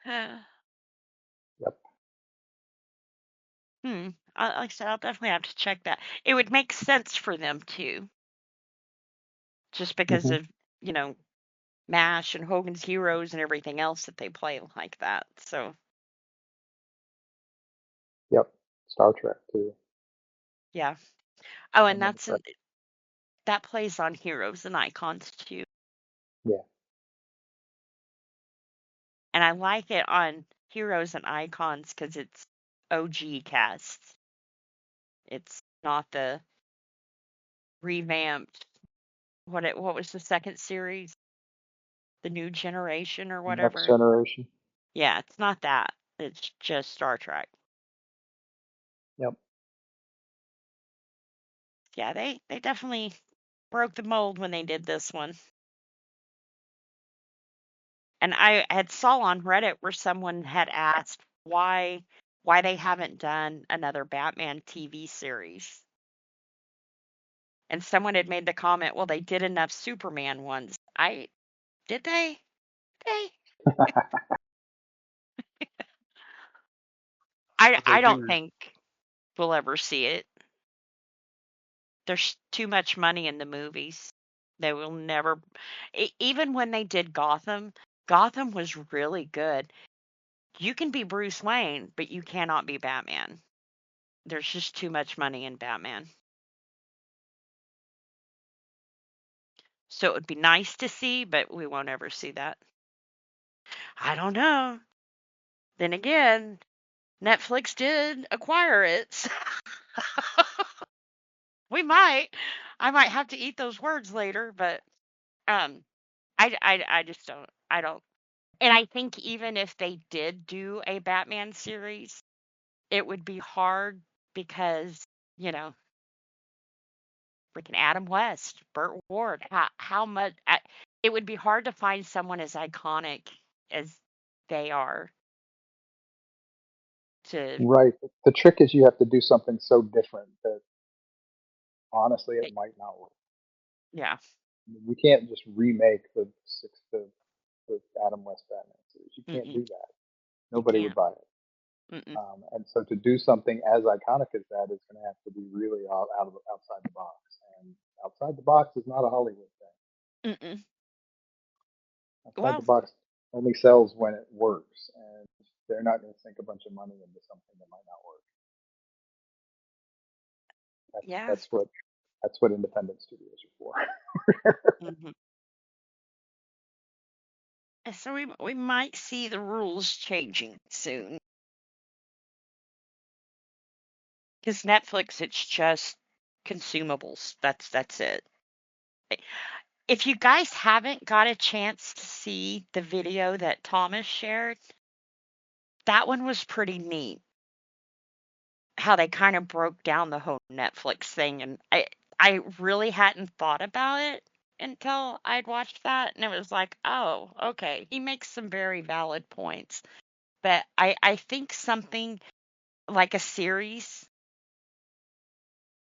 Yep. Hmm. like I said, I'll definitely have to check that. It would make sense for them too, just because Hmm. of MASH and Hogan's Heroes and everything else that they play like that. So Yep. Star Trek too. yeah. Oh, and And then the Trek. that plays on Heroes and Icons too. Yeah. And I like it on Heroes and Icons because it's OG casts. It's not the revamped. What was the second series? The New Generation or Next whatever. Generation. Yeah, it's not that. It's just Star Trek. Yep. Yeah, they definitely broke the mold when they did this one. And I had saw on Reddit where someone had asked why they haven't done another Batman TV series. And someone had made the comment, well, they did enough Superman ones. Did they? They? They I don't do. think we'll ever see it. There's too much money in the movies. They will never even when they did Gotham was really good. You can be Bruce Wayne, but you cannot be Batman. There's just too much money in Batman. So it would be nice to see, but we won't ever see that. I don't know. Then again, Netflix did acquire it. So we might. I might have to eat those words later, but um I just don't. I don't. And I think even if they did do a Batman series, it would be hard because, you know, freaking Adam West, Burt Ward, how much it would be hard to find someone as iconic as they are to Right. The trick is you have to do something so different that honestly it might not work. yeah. You can't just remake the Adam West Batman series. You can't Mm-mm, do that. you Nobody would can't. buy it. Mm-mm, And so to do something as iconic as that is going to have to be really outside the box. And outside the box is not a Hollywood thing. mm-mm. Outside Well, the box only sells when it works, and they're not going to sink a bunch of money into something that might not work. yeah. That's what independent studios are for. Hmm. So we might see the rules changing soon because Netflix, it's just consumables. That's it. If you guys haven't got a chance to see the video that Thomas shared, that one was pretty neat. How they kind of broke down the whole Netflix thing, and I really hadn't thought about it until I'd watched that, and it was like, oh, okay, he makes some very valid points. But I think something like a series,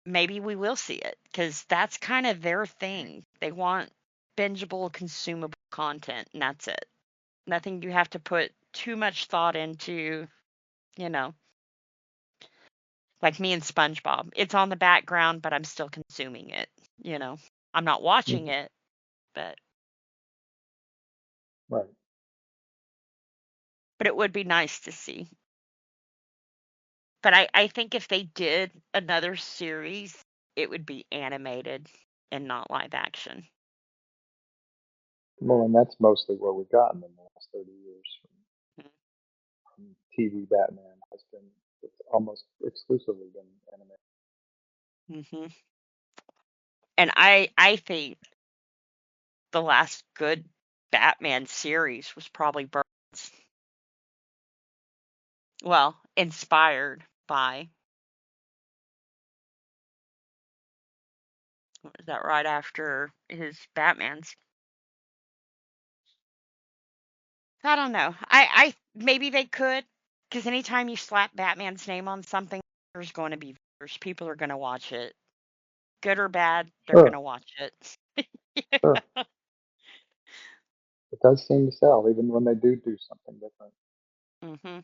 maybe we will see it because that's kind of their thing. They want bingeable, consumable content, and that's it. Nothing you have to put too much thought into, you know, like me and SpongeBob. It's on the background, but I'm still consuming it, you know. I'm not watching Mhm. it, but Right. it would be nice to see. But I think if they did another series, it would be animated and not live action. Well, and that's mostly what we've gotten in the last 30 years from TV Batman has been it's almost exclusively been animated. Hmm. And I think the last good Batman series was probably Burns. Well, inspired by. Was that right after his Batman's? I don't know. I maybe they could, because anytime you slap Batman's name on something, there's going to be viewers. People are going to watch it, good or bad. They're going Sure, to watch it. sure. It does seem to sell even when they do something different. Hmm.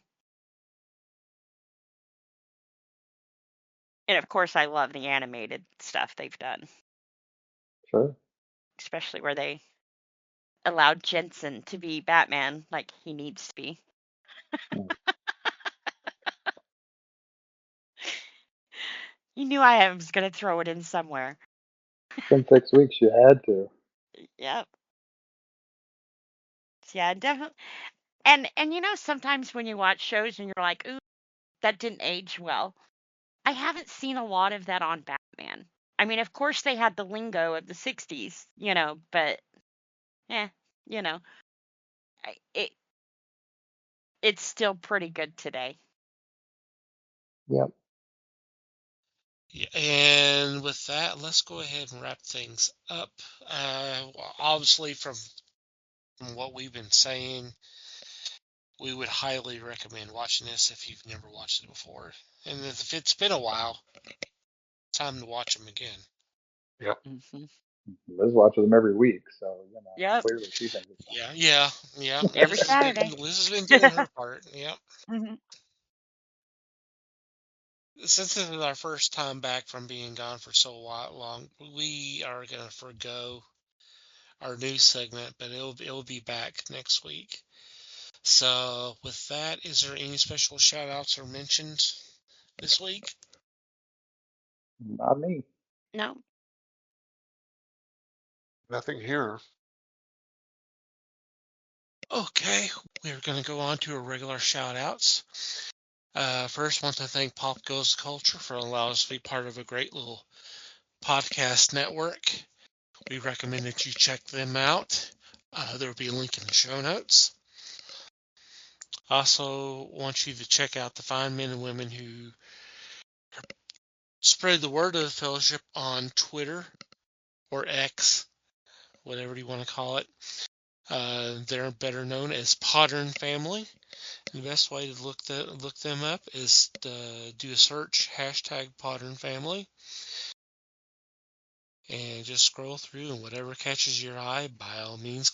And of course, I love the animated stuff they've done, Sure. especially where they allowed Jensen to be Batman like he needs to be. Hmm. You knew I was going to throw it in somewhere. It's been 6 weeks. You had to. Yep. Yeah, definitely. And you know, sometimes when you watch shows and you're like, ooh, that didn't age well. I haven't seen a lot of that on Batman. I mean, of course they had the lingo of the 60s, you know, but you know, I- it it's still pretty good today. Yep. Yeah, and with that, let's go ahead and wrap things up. Obviously, from what we've been saying, we would highly recommend watching this if you've never watched it before. And if it's been a while, time to watch them again. Yep. Hmm. Liz watches them every week, so Yep. clearly she thinks it's Yeah. Every Saturday. Liz has been doing her part. Yep. Hmm. Since this is our first time back from being gone for so long, we are gonna forgo our news segment, but it'll be back next week. So with that, is there any special shout outs or mentions this week? not me. No. Nothing here. Okay, we're gonna go on to our regular shout outs. First, want to thank Pop Goes Culture for allowing us to be part of a great little podcast network. We recommend that you check them out. There will be a link in the show notes. Also, want you to check out the fine men and women who spread the word of the fellowship on Twitter or X, whatever you want to call it. They're better known as Podern Family. The best way to look them up is to do a search, hashtag Podern Family, and just scroll through, and whatever catches your eye, by all means,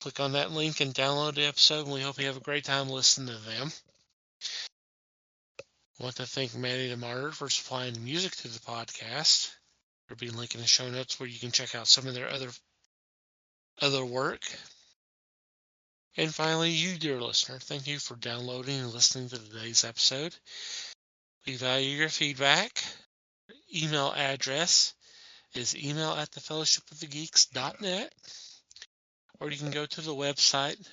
click on that link and download the episode, and we hope you have a great time listening to them. I want to thank Manny the Martyr for supplying the music to the podcast. There'll be a link in the show notes where you can check out some of their other work. And finally, you, dear listener, thank you for downloading and listening to today's episode. We value your feedback. Email address is email@thefellowshipofthegeeks.net, or you can go to the website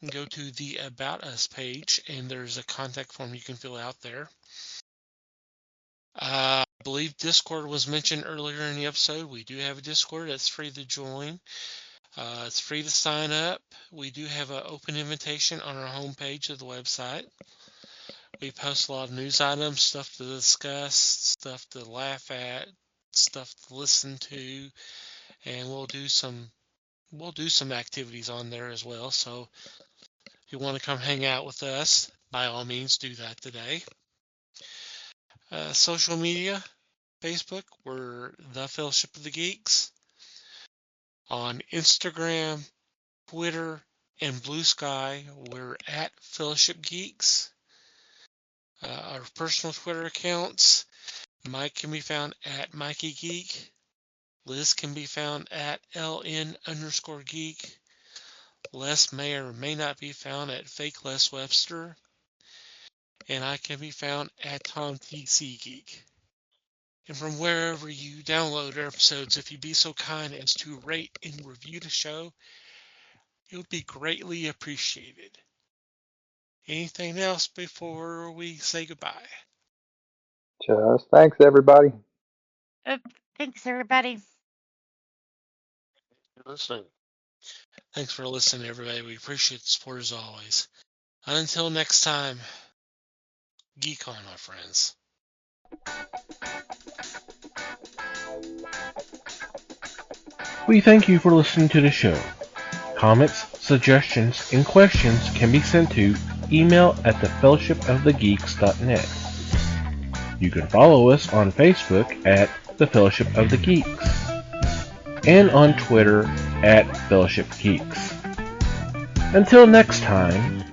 and go to the About Us page, and there's a contact form you can fill out there. I believe Discord was mentioned earlier in the episode. We do have a Discord that's free to join. It's free to sign up. We do have an open invitation on our homepage of the website. We post a lot of news items, stuff to discuss, stuff to laugh at, stuff to listen to, and we'll do some activities on there as well. So if you want to come hang out with us, by all means do that today. Social media, Facebook, we're the Fellowship of the Geeks. On Instagram, Twitter, and Blue Sky, we're at Fellowship Geeks. Our personal Twitter accounts, Mike can be found at Mikey Geek. Liz can be found at LN_geek. Les may or may not be found at Fake Les Webster. And I can be found at TomTC Geek. And from wherever you download our episodes, if you'd be so kind as to rate and review the show, it would be greatly appreciated. Anything else before we say goodbye? Just thanks, everybody. Thanks, everybody. You're listening. Thanks for listening, everybody. We appreciate the support as always. And until next time, geek on, my friends. We thank you for listening to the show. Comments, suggestions, and questions can be sent to email@thefellowshipofthegeeks.net. You can follow us on Facebook at The Fellowship of the Geeks and on Twitter at Fellowship Geeks. Until next time,